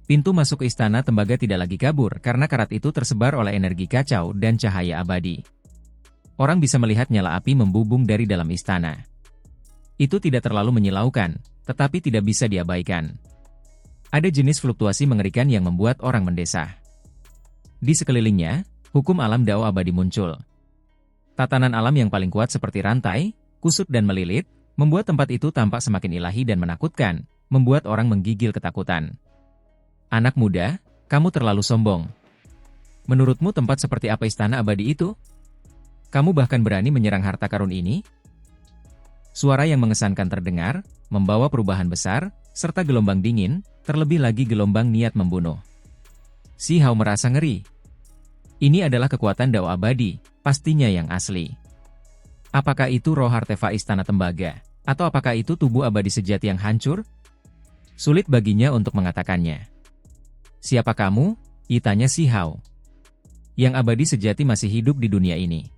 Pintu masuk ke istana tembaga tidak lagi kabur karena karat itu tersebar oleh energi kacau dan cahaya abadi. Orang bisa melihat nyala api membubung dari dalam istana. Itu tidak terlalu menyilaukan, tetapi tidak bisa diabaikan. Ada jenis fluktuasi mengerikan yang membuat orang mendesah. Di sekelilingnya, hukum alam Dao abadi muncul. Tatanan alam yang paling kuat seperti rantai, kusut dan melilit, membuat tempat itu tampak semakin ilahi dan menakutkan, membuat orang menggigil ketakutan. Anak muda, kamu terlalu sombong. Menurutmu tempat seperti apa istana abadi itu? Kamu bahkan berani menyerang harta karun ini? Suara yang mengesankan terdengar, membawa perubahan besar, serta gelombang dingin, terlebih lagi gelombang niat membunuh. Si Hao merasa ngeri. Ini adalah kekuatan Dao abadi, pastinya yang asli. Apakah itu roh artefak istana tembaga? Atau apakah itu tubuh abadi sejati yang hancur? Sulit baginya untuk mengatakannya. Siapa kamu? Tanya si Hao. Yang abadi sejati masih hidup di dunia ini.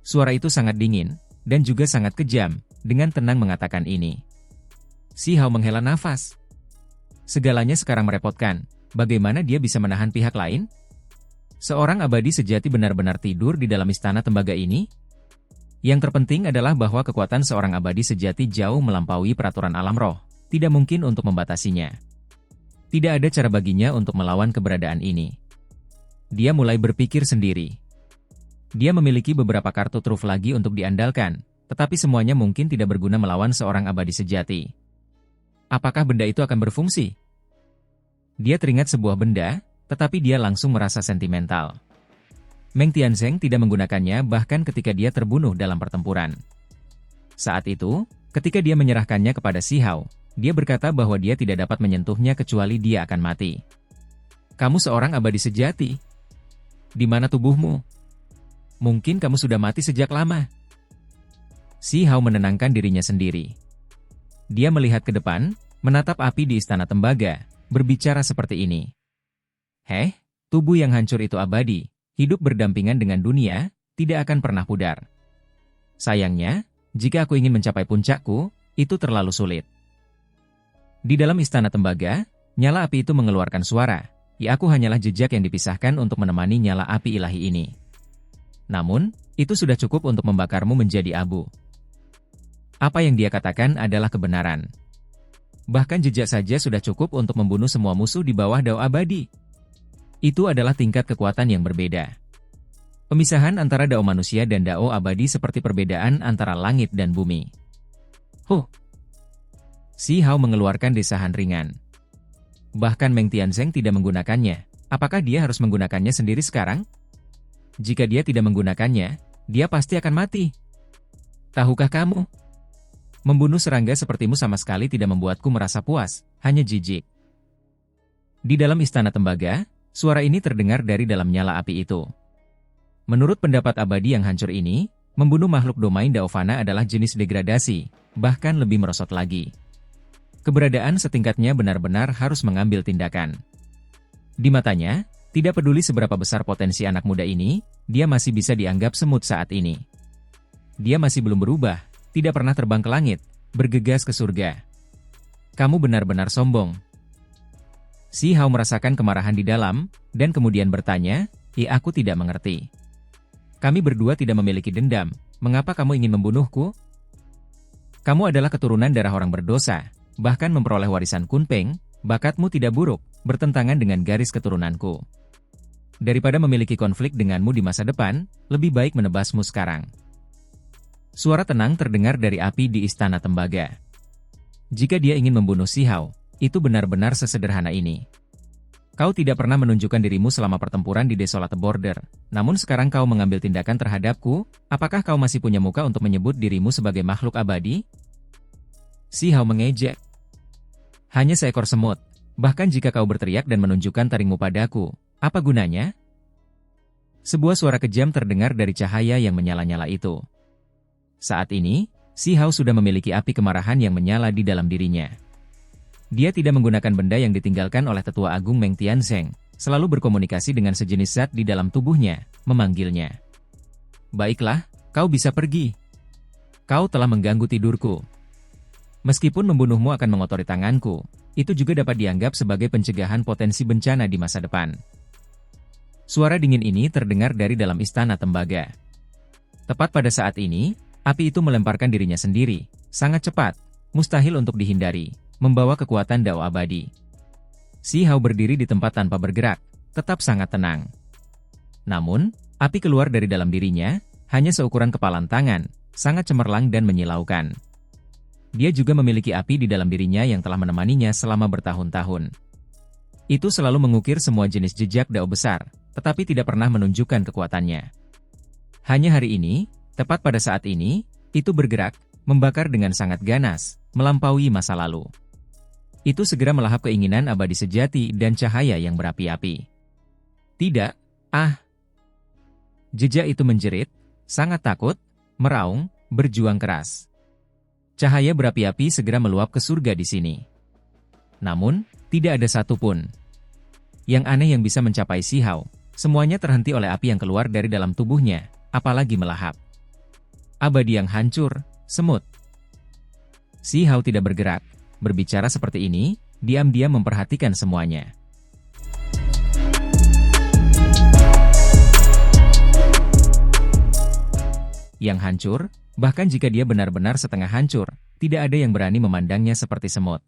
Suara itu sangat dingin, dan juga sangat kejam, dengan tenang mengatakan ini. Si Hao menghela nafas. Segalanya sekarang merepotkan, bagaimana dia bisa menahan pihak lain? Seorang abadi sejati benar-benar tidur di dalam istana tembaga ini? Yang terpenting adalah bahwa kekuatan seorang abadi sejati jauh melampaui peraturan alam roh, tidak mungkin untuk membatasinya. Tidak ada cara baginya untuk melawan keberadaan ini. Dia mulai berpikir sendiri. Dia memiliki beberapa kartu truf lagi untuk diandalkan, tetapi semuanya mungkin tidak berguna melawan seorang abadi sejati. Apakah benda itu akan berfungsi? Dia teringat sebuah benda, tetapi dia langsung merasa sentimental. Meng Tianzeng tidak menggunakannya bahkan ketika dia terbunuh dalam pertempuran. Saat itu, ketika dia menyerahkannya kepada Si Hao, dia berkata bahwa dia tidak dapat menyentuhnya kecuali dia akan mati. Kamu seorang abadi sejati. Di mana tubuhmu? Mungkin kamu sudah mati sejak lama. Si Hao menenangkan dirinya sendiri. Dia melihat ke depan, menatap api di istana tembaga, berbicara seperti ini. Tubuh yang hancur itu abadi, hidup berdampingan dengan dunia, tidak akan pernah pudar. Sayangnya, jika aku ingin mencapai puncakku, itu terlalu sulit. Di dalam istana tembaga, nyala api itu mengeluarkan suara. Aku hanyalah jejak yang dipisahkan untuk menemani nyala api ilahi ini. Namun, itu sudah cukup untuk membakarmu menjadi abu. Apa yang dia katakan adalah kebenaran. Bahkan jejak saja sudah cukup untuk membunuh semua musuh di bawah Dao abadi. Itu adalah tingkat kekuatan yang berbeda. Pemisahan antara Dao manusia dan Dao abadi seperti perbedaan antara langit dan bumi. Si Hao mengeluarkan desahan ringan. Bahkan Meng Tianzeng tidak menggunakannya. Apakah dia harus menggunakannya sendiri sekarang? Jika dia tidak menggunakannya, dia pasti akan mati. Tahukah kamu? Membunuh serangga sepertimu sama sekali tidak membuatku merasa puas, hanya jijik. Di dalam istana tembaga, suara ini terdengar dari dalam nyala api itu. Menurut pendapat abadi yang hancur ini, membunuh makhluk domain Daovana adalah jenis degradasi, bahkan lebih merosot lagi. Keberadaan setingkatnya benar-benar harus mengambil tindakan. Di matanya, tidak peduli seberapa besar potensi anak muda ini, dia masih bisa dianggap semut saat ini. Dia masih belum berubah, tidak pernah terbang ke langit, bergegas ke surga. Kamu benar-benar sombong. Si Hao merasakan kemarahan di dalam, dan kemudian bertanya, aku tidak mengerti. Kami berdua tidak memiliki dendam, mengapa kamu ingin membunuhku? Kamu adalah keturunan darah orang berdosa, bahkan memperoleh warisan Kunpeng, bakatmu tidak buruk, bertentangan dengan garis keturunanku. Daripada memiliki konflik denganmu di masa depan, lebih baik menebasmu sekarang. Suara tenang terdengar dari api di Istana Tembaga. Jika dia ingin membunuh Si Hao, itu benar-benar sesederhana ini. Kau tidak pernah menunjukkan dirimu selama pertempuran di Desolate Border, namun sekarang kau mengambil tindakan terhadapku, apakah kau masih punya muka untuk menyebut dirimu sebagai makhluk abadi? Si Hao mengejek. Hanya seekor semut, bahkan jika kau berteriak dan menunjukkan taringmu padaku, apa gunanya? Sebuah suara kejam terdengar dari cahaya yang menyala-nyala itu. Saat ini, Si Hao sudah memiliki api kemarahan yang menyala di dalam dirinya. Dia tidak menggunakan benda yang ditinggalkan oleh Tetua Agung Meng Tianzeng, selalu berkomunikasi dengan sejenis zat di dalam tubuhnya, memanggilnya. Baiklah, kau bisa pergi. Kau telah mengganggu tidurku. Meskipun membunuhmu akan mengotori tanganku, itu juga dapat dianggap sebagai pencegahan potensi bencana di masa depan. Suara dingin ini terdengar dari dalam Istana Tembaga. Tepat pada saat ini, api itu melemparkan dirinya sendiri, sangat cepat, mustahil untuk dihindari, membawa kekuatan Dao abadi. Si Hao berdiri di tempat tanpa bergerak, tetap sangat tenang. Namun, api keluar dari dalam dirinya, hanya seukuran kepalan tangan, sangat cemerlang dan menyilaukan. Dia juga memiliki api di dalam dirinya yang telah menemaninya selama bertahun-tahun. Itu selalu mengukir semua jenis jejak Dao besar, tetapi tidak pernah menunjukkan kekuatannya. Hanya hari ini, tepat pada saat ini, itu bergerak, membakar dengan sangat ganas, melampaui masa lalu. Itu segera melahap keinginan abadi sejati dan cahaya yang berapi-api. Tidak, Jejak itu menjerit, sangat takut, meraung, berjuang keras. Cahaya berapi-api segera meluap ke surga di sini. Namun, tidak ada satupun. Yang aneh yang bisa mencapai Si Hao, semuanya terhenti oleh api yang keluar dari dalam tubuhnya, apalagi melahap. Abadi yang hancur, semut. Si Hao tidak bergerak, berbicara seperti ini, diam-diam memperhatikan semuanya. Yang hancur, bahkan jika dia benar-benar setengah hancur, tidak ada yang berani memandangnya seperti semut.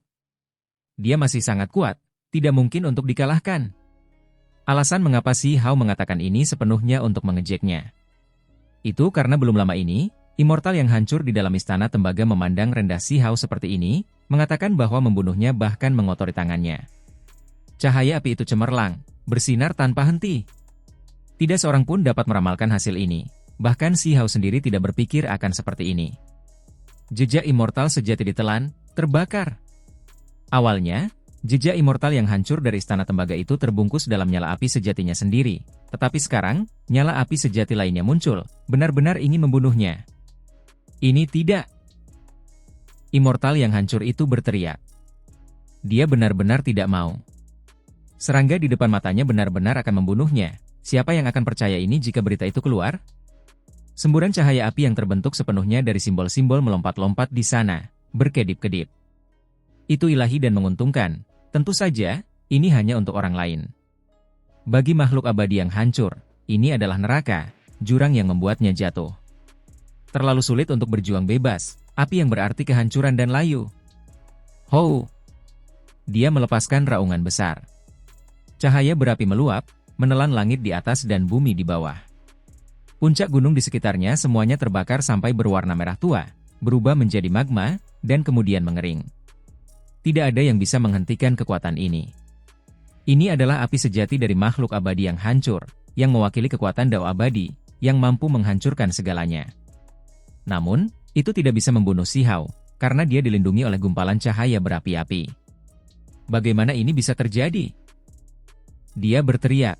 Dia masih sangat kuat, tidak mungkin untuk dikalahkan. Alasan mengapa Si Hao mengatakan ini sepenuhnya untuk mengejeknya. Itu karena belum lama ini, Immortal yang hancur di dalam Istana Tembaga memandang rendah Si Hao seperti ini, mengatakan bahwa membunuhnya bahkan mengotori tangannya. Cahaya api itu cemerlang, bersinar tanpa henti. Tidak seorang pun dapat meramalkan hasil ini, bahkan Si Hao sendiri tidak berpikir akan seperti ini. Jejak Immortal sejati ditelan, terbakar. Awalnya, jejak Immortal yang hancur dari Istana Tembaga itu terbungkus dalam nyala api sejatinya sendiri, tetapi sekarang, nyala api sejati lainnya muncul, benar-benar ingin membunuhnya. Ini tidak. Immortal yang hancur itu berteriak. Dia benar-benar tidak mau. Serangga di depan matanya benar-benar akan membunuhnya. Siapa yang akan percaya ini jika berita itu keluar? Semburan cahaya api yang terbentuk sepenuhnya dari simbol-simbol melompat-lompat di sana, berkedip-kedip. Itu ilahi dan menguntungkan. Tentu saja, ini hanya untuk orang lain. Bagi makhluk abadi yang hancur, ini adalah neraka, jurang yang membuatnya jatuh. Terlalu sulit untuk berjuang bebas, api yang berarti kehancuran dan layu. Hou! Dia melepaskan raungan besar. Cahaya berapi meluap, menelan langit di atas dan bumi di bawah. Puncak gunung di sekitarnya semuanya terbakar sampai berwarna merah tua, berubah menjadi magma, dan kemudian mengering. Tidak ada yang bisa menghentikan kekuatan ini. Ini adalah api sejati dari makhluk abadi yang hancur, yang mewakili kekuatan Dao abadi, yang mampu menghancurkan segalanya. Namun, itu tidak bisa membunuh Si Hao, karena dia dilindungi oleh gumpalan cahaya berapi-api. Bagaimana ini bisa terjadi? Dia berteriak.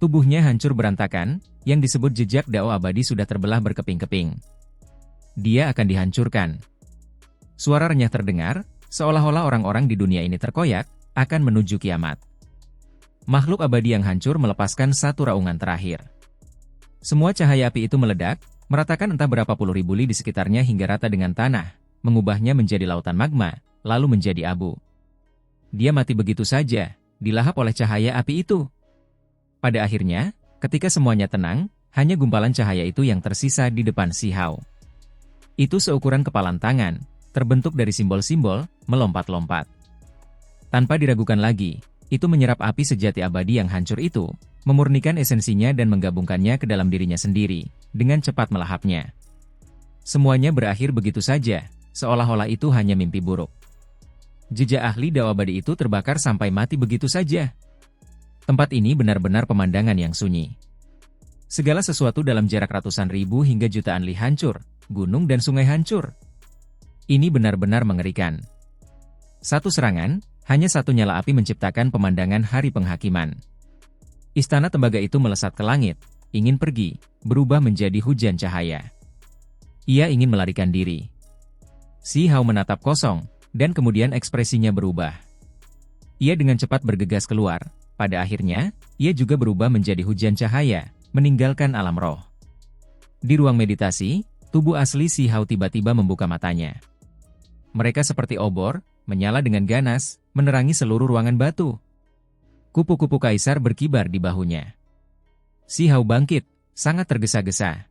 Tubuhnya hancur berantakan, yang disebut jejak Dao abadi sudah terbelah berkeping-keping. Dia akan dihancurkan. Suara renyah terdengar, seolah-olah orang-orang di dunia ini terkoyak, akan menuju kiamat. Makhluk abadi yang hancur melepaskan satu raungan terakhir. Semua cahaya api itu meledak, meratakan entah berapa puluh ribu li di sekitarnya hingga rata dengan tanah, mengubahnya menjadi lautan magma, lalu menjadi abu. Dia mati begitu saja, dilahap oleh cahaya api itu. Pada akhirnya, ketika semuanya tenang, hanya gumpalan cahaya itu yang tersisa di depan Si Hao. Itu seukuran kepalan tangan, terbentuk dari simbol-simbol, melompat-lompat. Tanpa diragukan lagi, itu menyerap api sejati abadi yang hancur itu, memurnikan esensinya dan menggabungkannya ke dalam dirinya sendiri, dengan cepat melahapnya. Semuanya berakhir begitu saja, seolah-olah itu hanya mimpi buruk. Jejak ahli Dao abadi itu terbakar sampai mati begitu saja. Tempat ini benar-benar pemandangan yang sunyi. Segala sesuatu dalam jarak ratusan ribu hingga jutaan li hancur, gunung dan sungai hancur. Ini benar-benar mengerikan. Satu serangan, hanya satu nyala api menciptakan pemandangan hari penghakiman. Istana tembaga itu melesat ke langit, ingin pergi, berubah menjadi hujan cahaya. Ia ingin melarikan diri. Si Hao menatap kosong, dan kemudian ekspresinya berubah. Ia dengan cepat bergegas keluar, pada akhirnya, ia juga berubah menjadi hujan cahaya, meninggalkan alam roh. Di ruang meditasi, tubuh asli Si Hao tiba-tiba membuka matanya. Mereka seperti obor, menyala dengan ganas, menerangi seluruh ruangan batu. Kupu-kupu kaisar berkibar di bahunya. Si Hao bangkit, sangat tergesa-gesa.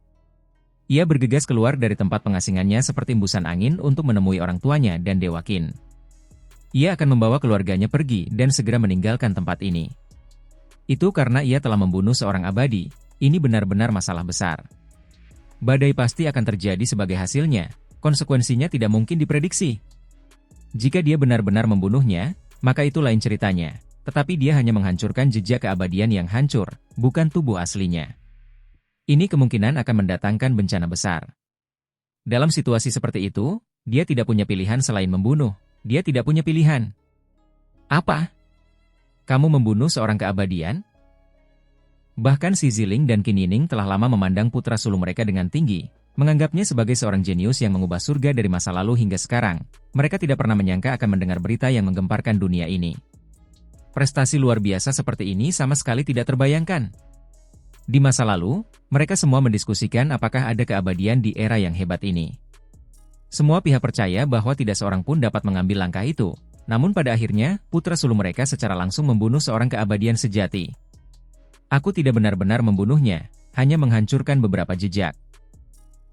Ia bergegas keluar dari tempat pengasingannya seperti embusan angin untuk menemui orang tuanya dan Dewa Qin. Ia akan membawa keluarganya pergi dan segera meninggalkan tempat ini. Itu karena ia telah membunuh seorang abadi. Ini benar-benar masalah besar. Badai pasti akan terjadi sebagai hasilnya, konsekuensinya tidak mungkin diprediksi. Jika dia benar-benar membunuhnya, maka itu lain ceritanya, tetapi dia hanya menghancurkan jejak keabadian yang hancur, bukan tubuh aslinya. Ini kemungkinan akan mendatangkan bencana besar. Dalam situasi seperti itu, dia tidak punya pilihan selain membunuh, dia tidak punya pilihan. Apa? Kamu membunuh seorang keabadian? Bahkan Si Ziling dan Qin Yining telah lama memandang putra sulung mereka dengan tinggi, menganggapnya sebagai seorang jenius yang mengubah surga dari masa lalu hingga sekarang. Mereka tidak pernah menyangka akan mendengar berita yang menggemparkan dunia ini. Prestasi luar biasa seperti ini sama sekali tidak terbayangkan. Di masa lalu, mereka semua mendiskusikan apakah ada keabadian di era yang hebat ini. Semua pihak percaya bahwa tidak seorang pun dapat mengambil langkah itu, namun pada akhirnya, putra sulung mereka secara langsung membunuh seorang keabadian sejati. Aku tidak benar-benar membunuhnya, hanya menghancurkan beberapa jejak.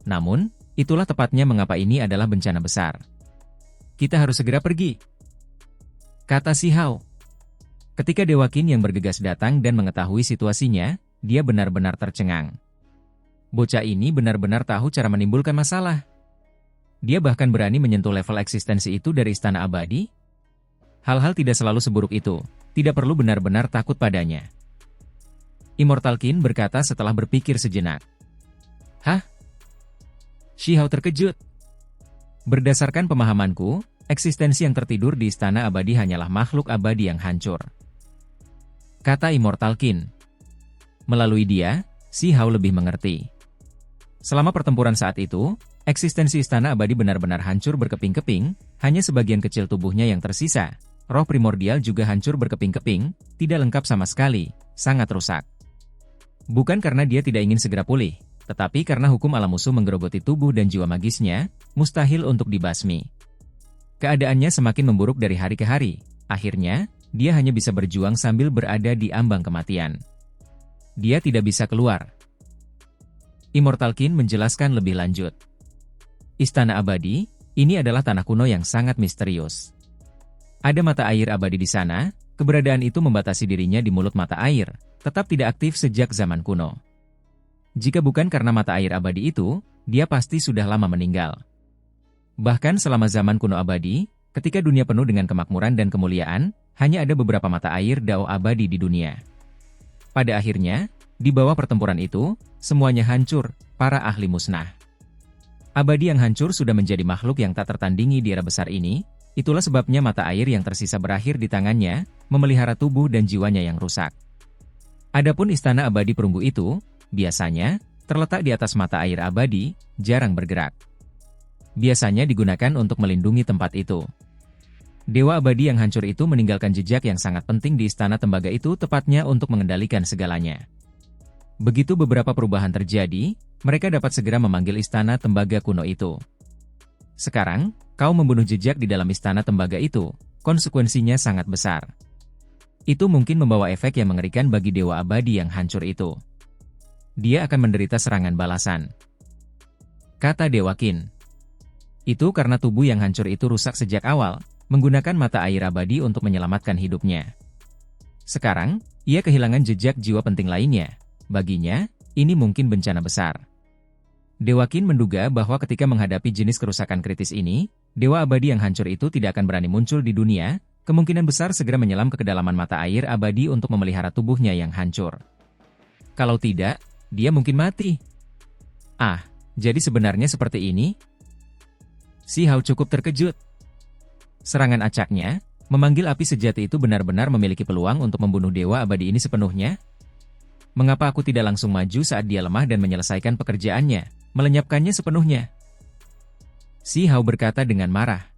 Namun, itulah tepatnya mengapa ini adalah bencana besar. Kita harus segera pergi, kata Si Hao. Ketika Dewa Qin yang bergegas datang dan mengetahui situasinya, dia benar-benar tercengang. Bocah ini benar-benar tahu cara menimbulkan masalah. Dia bahkan berani menyentuh level eksistensi itu dari Istana Abadi. Hal-hal tidak selalu seburuk itu, tidak perlu benar-benar takut padanya. Immortal Qin berkata setelah berpikir sejenak. Hah? Si Hao terkejut. Berdasarkan pemahamanku, eksistensi yang tertidur di Istana Abadi hanyalah makhluk abadi yang hancur, kata Immortal Qin. Melalui dia, Si Hao lebih mengerti. Selama pertempuran saat itu, eksistensi Istana Abadi benar-benar hancur berkeping-keping, hanya sebagian kecil tubuhnya yang tersisa. Roh primordial juga hancur berkeping-keping, tidak lengkap sama sekali, sangat rusak. Bukan karena dia tidak ingin segera pulih, tetapi karena hukum alam musuh menggerogoti tubuh dan jiwa magisnya, mustahil untuk dibasmi. Keadaannya semakin memburuk dari hari ke hari. Akhirnya, dia hanya bisa berjuang sambil berada di ambang kematian. Dia tidak bisa keluar. Immortal Qin menjelaskan lebih lanjut. Istana Abadi, ini adalah tanah kuno yang sangat misterius. Ada mata air abadi di sana, keberadaan itu membatasi dirinya di mulut mata air, tetap tidak aktif sejak zaman kuno. Jika bukan karena mata air abadi itu, dia pasti sudah lama meninggal. Bahkan selama zaman kuno abadi, ketika dunia penuh dengan kemakmuran dan kemuliaan, hanya ada beberapa mata air Dao abadi di dunia. Pada akhirnya, di bawah pertempuran itu, semuanya hancur, para ahli musnah. Abadi yang hancur sudah menjadi makhluk yang tak tertandingi di era besar ini, itulah sebabnya mata air yang tersisa berakhir di tangannya, memelihara tubuh dan jiwanya yang rusak. Adapun istana abadi perunggu itu, biasanya, terletak di atas mata air abadi, jarang bergerak. Biasanya digunakan untuk melindungi tempat itu. Dewa abadi yang hancur itu meninggalkan jejak yang sangat penting di istana tembaga itu tepatnya untuk mengendalikan segalanya. Begitu beberapa perubahan terjadi, mereka dapat segera memanggil istana tembaga kuno itu. Sekarang, kau membunuh jejak di dalam istana tembaga itu, konsekuensinya sangat besar. Itu mungkin membawa efek yang mengerikan bagi dewa abadi yang hancur itu. Dia akan menderita serangan balasan, kata Dewa Qin. Itu karena tubuh yang hancur itu rusak sejak awal, menggunakan mata air abadi untuk menyelamatkan hidupnya. Sekarang, ia kehilangan jejak jiwa penting lainnya. Baginya, ini mungkin bencana besar. Dewa Qin menduga bahwa ketika menghadapi jenis kerusakan kritis ini, Dewa Abadi yang hancur itu tidak akan berani muncul di dunia, kemungkinan besar segera menyelam ke kedalaman mata air abadi untuk memelihara tubuhnya yang hancur. Kalau tidak, dia mungkin mati. Ah, jadi sebenarnya seperti ini? Si Hao cukup terkejut. Serangan acaknya, memanggil api sejati itu benar-benar memiliki peluang untuk membunuh Dewa Abadi ini sepenuhnya? Mengapa aku tidak langsung maju saat dia lemah dan menyelesaikan pekerjaannya, melenyapkannya sepenuhnya? Si Hao berkata dengan marah.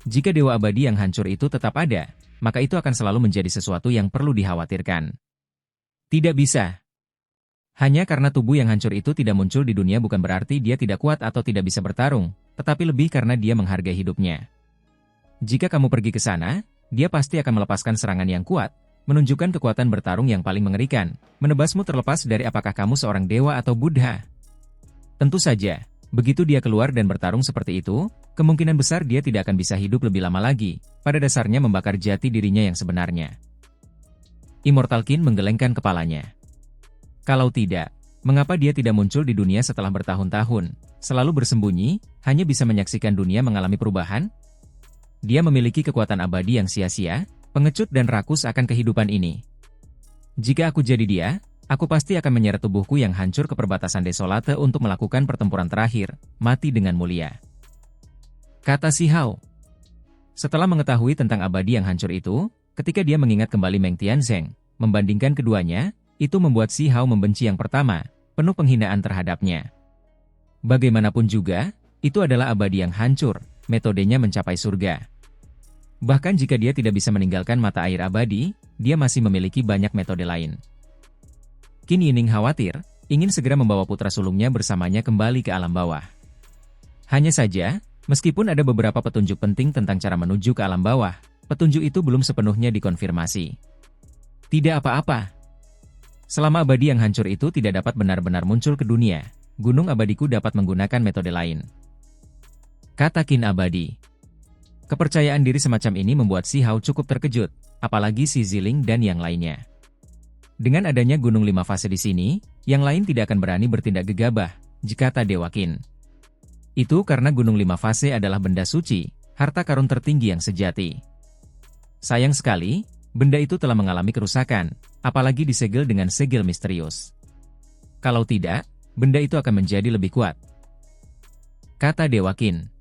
Jika Dewa Abadi yang hancur itu tetap ada, maka itu akan selalu menjadi sesuatu yang perlu dikhawatirkan. Tidak bisa. Hanya karena tubuh yang hancur itu tidak muncul di dunia bukan berarti dia tidak kuat atau tidak bisa bertarung, tetapi lebih karena dia menghargai hidupnya. Jika kamu pergi ke sana, dia pasti akan melepaskan serangan yang kuat, menunjukkan kekuatan bertarung yang paling mengerikan, menebasmu terlepas dari apakah kamu seorang dewa atau Buddha. Tentu saja, begitu dia keluar dan bertarung seperti itu, kemungkinan besar dia tidak akan bisa hidup lebih lama lagi, pada dasarnya membakar jati dirinya yang sebenarnya. Immortal Qin menggelengkan kepalanya. Kalau tidak, mengapa dia tidak muncul di dunia setelah bertahun-tahun, selalu bersembunyi, hanya bisa menyaksikan dunia mengalami perubahan? Dia memiliki kekuatan abadi yang sia-sia, pengecut dan rakus akan kehidupan ini. Jika aku jadi dia, aku pasti akan menyeret tubuhku yang hancur ke perbatasan desolate untuk melakukan pertempuran terakhir, mati dengan mulia. Kata si Hao. Setelah mengetahui tentang abadi yang hancur itu, ketika dia mengingat kembali Meng Tianzeng, membandingkan keduanya, itu membuat si Hao membenci yang pertama, penuh penghinaan terhadapnya. Bagaimanapun juga, itu adalah abadi yang hancur, metodenya mencapai surga. Bahkan jika dia tidak bisa meninggalkan mata air abadi, dia masih memiliki banyak metode lain. Qin Yining khawatir, ingin segera membawa putra sulungnya bersamanya kembali ke alam bawah. Hanya saja, meskipun ada beberapa petunjuk penting tentang cara menuju ke alam bawah, petunjuk itu belum sepenuhnya dikonfirmasi. Tidak apa-apa. Selama abadi yang hancur itu tidak dapat benar-benar muncul ke dunia, gunung abadiku dapat menggunakan metode lain. Kata Qin Abadi. Kepercayaan diri semacam ini membuat si Hao cukup terkejut, apalagi si Ziling dan yang lainnya. Dengan adanya gunung 5 fase di sini, yang lain tidak akan berani bertindak gegabah, kata Dewa Qin. Itu karena gunung 5 fase adalah benda suci, harta karun tertinggi yang sejati. Sayang sekali, benda itu telah mengalami kerusakan, apalagi disegel dengan segel misterius. Kalau tidak, benda itu akan menjadi lebih kuat. Kata Dewa Qin.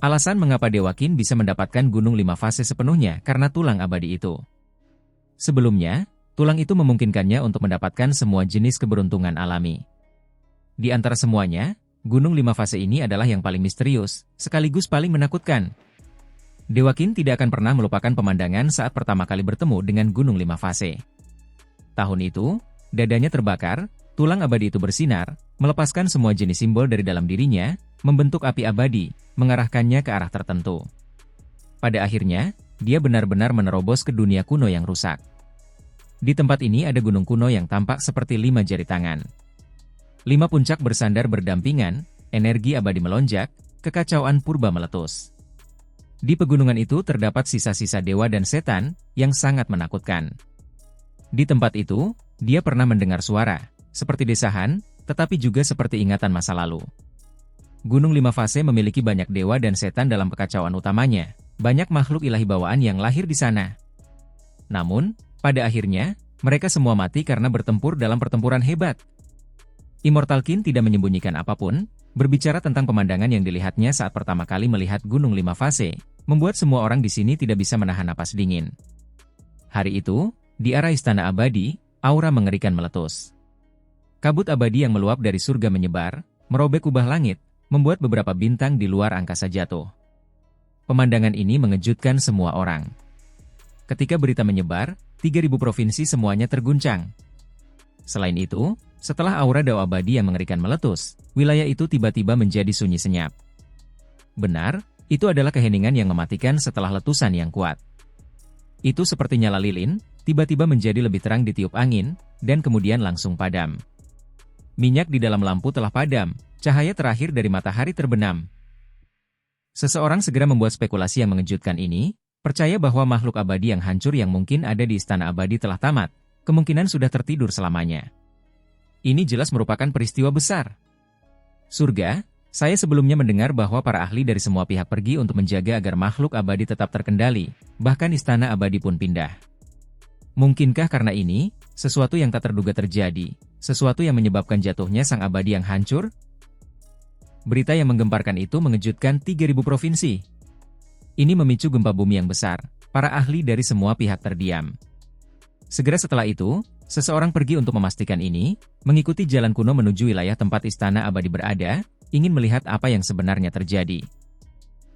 Alasan mengapa Dewa Qin bisa mendapatkan gunung 5 fase sepenuhnya karena tulang abadi itu. Sebelumnya, tulang itu memungkinkannya untuk mendapatkan semua jenis keberuntungan alami. Di antara semuanya, gunung 5 fase ini adalah yang paling misterius, sekaligus paling menakutkan. Dewa Qin tidak akan pernah melupakan pemandangan saat pertama kali bertemu dengan gunung 5 fase. Tahun itu, dadanya terbakar, tulang abadi itu bersinar, melepaskan semua jenis simbol dari dalam dirinya, membentuk api abadi, mengarahkannya ke arah tertentu. Pada akhirnya, dia benar-benar menerobos ke dunia kuno yang rusak. Di tempat ini ada gunung kuno yang tampak seperti 5 jari tangan. 5 puncak bersandar berdampingan, energi abadi melonjak, kekacauan purba meletus. Di pegunungan itu terdapat sisa-sisa dewa dan setan, yang sangat menakutkan. Di tempat itu, dia pernah mendengar suara, seperti desahan, tetapi juga seperti ingatan masa lalu. Gunung 5 fase memiliki banyak dewa dan setan dalam kekacauan utamanya, banyak makhluk ilahi bawaan yang lahir di sana. Namun, pada akhirnya, mereka semua mati karena bertempur dalam pertempuran hebat. Immortal Qin tidak menyembunyikan apapun, berbicara tentang pemandangan yang dilihatnya saat pertama kali melihat Gunung 5 fase, membuat semua orang di sini tidak bisa menahan napas dingin. Hari itu, di arah istana abadi, aura mengerikan meletus. Kabut abadi yang meluap dari surga menyebar, merobek kubah langit, membuat beberapa bintang di luar angkasa jatuh. Pemandangan ini mengejutkan semua orang. Ketika berita menyebar, 3.000 provinsi semuanya terguncang. Selain itu, setelah aura Dao abadi yang mengerikan meletus, wilayah itu tiba-tiba menjadi sunyi senyap. Benar, itu adalah keheningan yang mematikan setelah letusan yang kuat. Itu seperti nyala lilin, tiba-tiba menjadi lebih terang ditiup angin, dan kemudian langsung padam. Minyak di dalam lampu telah padam, cahaya terakhir dari matahari terbenam. Seseorang segera membuat spekulasi yang mengejutkan ini, Percaya bahwa makhluk abadi yang hancur yang mungkin ada di istana abadi telah tamat, kemungkinan sudah tertidur selamanya. Ini jelas merupakan peristiwa besar. Surga, saya sebelumnya mendengar bahwa para ahli dari semua pihak pergi untuk menjaga agar makhluk abadi tetap terkendali, bahkan istana abadi pun pindah. Mungkinkah karena ini, sesuatu yang tak terduga terjadi, sesuatu yang menyebabkan jatuhnya sang abadi yang hancur? Berita yang menggemparkan itu mengejutkan 3.000 provinsi. Ini memicu gempa bumi yang besar, para ahli dari semua pihak terdiam. Segera setelah itu, seseorang pergi untuk memastikan ini, mengikuti jalan kuno menuju wilayah tempat istana abadi berada, ingin melihat apa yang sebenarnya terjadi.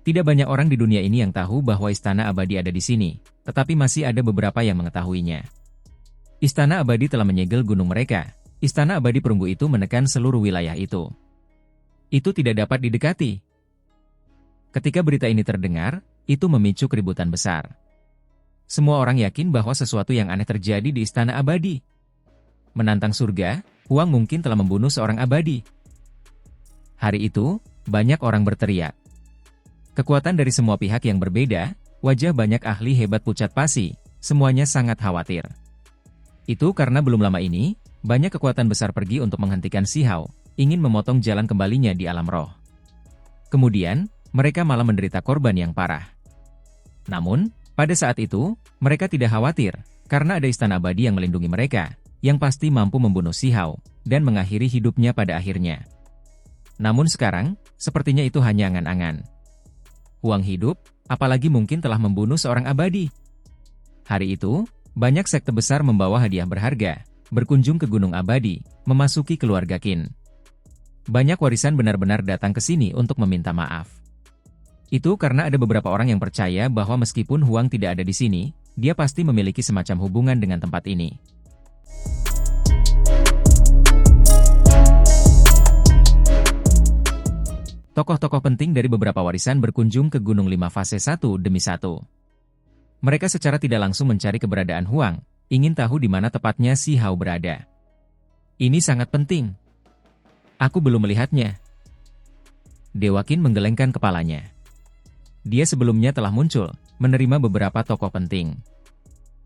Tidak banyak orang di dunia ini yang tahu bahwa istana abadi ada di sini, tetapi masih ada beberapa yang mengetahuinya. Istana abadi telah menyegel gunung mereka. Istana abadi perunggu itu menekan seluruh wilayah itu. Itu tidak dapat didekati. Ketika berita ini terdengar, itu memicu keributan besar. Semua orang yakin bahwa sesuatu yang aneh terjadi di istana abadi. Menantang surga, Huang mungkin telah membunuh seorang abadi. Hari itu, banyak orang berteriak. Kekuatan dari semua pihak yang berbeda, wajah banyak ahli hebat pucat pasi, semuanya sangat khawatir. Itu karena belum lama ini, banyak kekuatan besar pergi untuk menghentikan Si Hao, ingin memotong jalan kembalinya di alam roh. Kemudian, mereka malah menderita korban yang parah. Namun, pada saat itu, mereka tidak khawatir, karena ada istana abadi yang melindungi mereka, yang pasti mampu membunuh Si Hao, dan mengakhiri hidupnya pada akhirnya. Namun sekarang, sepertinya itu hanya angan-angan. Huang hidup, apalagi mungkin telah membunuh seorang abadi. Hari itu, banyak sekte besar membawa hadiah berharga, berkunjung ke Gunung Abadi, memasuki keluarga Qin. Banyak warisan benar-benar datang ke sini untuk meminta maaf. Itu karena ada beberapa orang yang percaya bahwa meskipun Huang tidak ada di sini, dia pasti memiliki semacam hubungan dengan tempat ini. Tokoh-tokoh penting dari beberapa warisan berkunjung ke Gunung Lima fase 1 demi 1. Mereka secara tidak langsung mencari keberadaan Huang, ingin tahu di mana tepatnya Si Hao berada. Ini sangat penting. Aku belum melihatnya. Dewa Qin menggelengkan kepalanya. Dia sebelumnya telah muncul, menerima beberapa tokoh penting.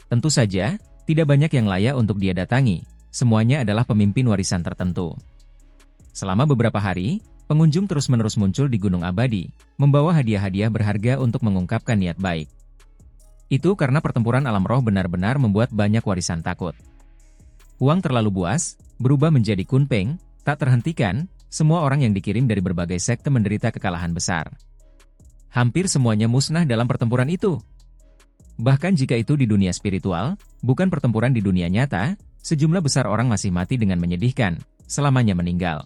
Tentu saja, tidak banyak yang layak untuk dia datangi, semuanya adalah pemimpin warisan tertentu. Selama beberapa hari, pengunjung terus-menerus muncul di Gunung Abadi, membawa hadiah-hadiah berharga untuk mengungkapkan niat baik. Itu karena pertempuran alam roh benar-benar membuat banyak warisan takut. Huang terlalu buas, berubah menjadi Kunpeng, tak terhentikan, semua orang yang dikirim dari berbagai sekte menderita kekalahan besar. Hampir semuanya musnah dalam pertempuran itu. Bahkan jika itu di dunia spiritual, bukan pertempuran di dunia nyata, sejumlah besar orang masih mati dengan menyedihkan, selamanya meninggal.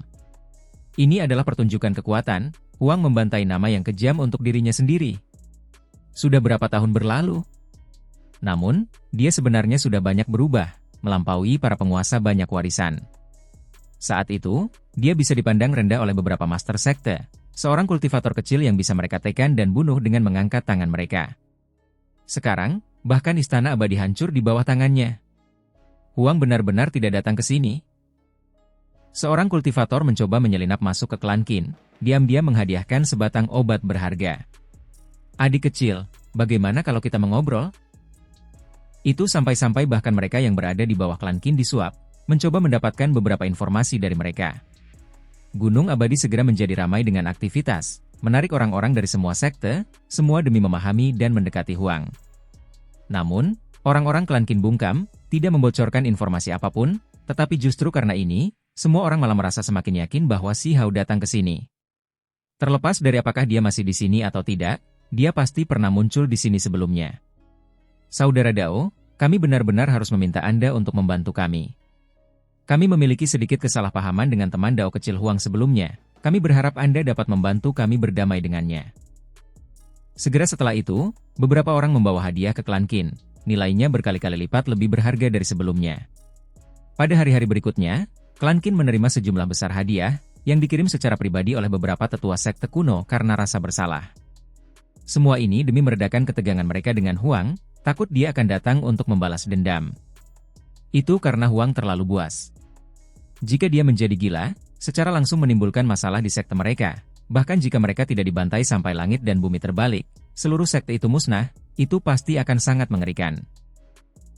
Ini adalah pertunjukan kekuatan, Huang membantai nama yang kejam untuk dirinya sendiri. Sudah berapa tahun berlalu? Namun, dia sebenarnya sudah banyak berubah, melampaui para penguasa banyak warisan. Saat itu, dia bisa dipandang rendah oleh beberapa master sekte, seorang kultivator kecil yang bisa mereka tekan dan bunuh dengan mengangkat tangan mereka. Sekarang, bahkan istana abadi hancur di bawah tangannya. Huang benar-benar tidak datang ke sini. Seorang kultivator mencoba menyelinap masuk ke klan Qin, diam-diam menghadiahkan sebatang obat berharga. Adik kecil, bagaimana kalau kita mengobrol? Itu sampai-sampai bahkan mereka yang berada di bawah klan Qin disuap, mencoba mendapatkan beberapa informasi dari mereka. Gunung Abadi segera menjadi ramai dengan aktivitas, menarik orang-orang dari semua sekte, semua demi memahami dan mendekati Huang. Namun, orang-orang klan Qin bungkam, tidak membocorkan informasi apapun, tetapi justru karena ini, semua orang malah merasa semakin yakin bahwa Si Hao datang ke sini. Terlepas dari apakah dia masih di sini atau tidak, dia pasti pernah muncul di sini sebelumnya. Saudara Dao, kami benar-benar harus meminta Anda untuk membantu kami. Kami memiliki sedikit kesalahpahaman dengan teman Dao kecil Huang sebelumnya. Kami berharap Anda dapat membantu kami berdamai dengannya. Segera setelah itu, beberapa orang membawa hadiah ke klan Qin. Nilainya berkali-kali lipat lebih berharga dari sebelumnya. Pada hari-hari berikutnya, klan Qin menerima sejumlah besar hadiah, yang dikirim secara pribadi oleh beberapa tetua sekte kuno karena rasa bersalah. Semua ini demi meredakan ketegangan mereka dengan Huang, takut dia akan datang untuk membalas dendam. Itu karena Huang terlalu buas. Jika dia menjadi gila, secara langsung menimbulkan masalah di sekte mereka. Bahkan jika mereka tidak dibantai sampai langit dan bumi terbalik, seluruh sekte itu musnah, itu pasti akan sangat mengerikan.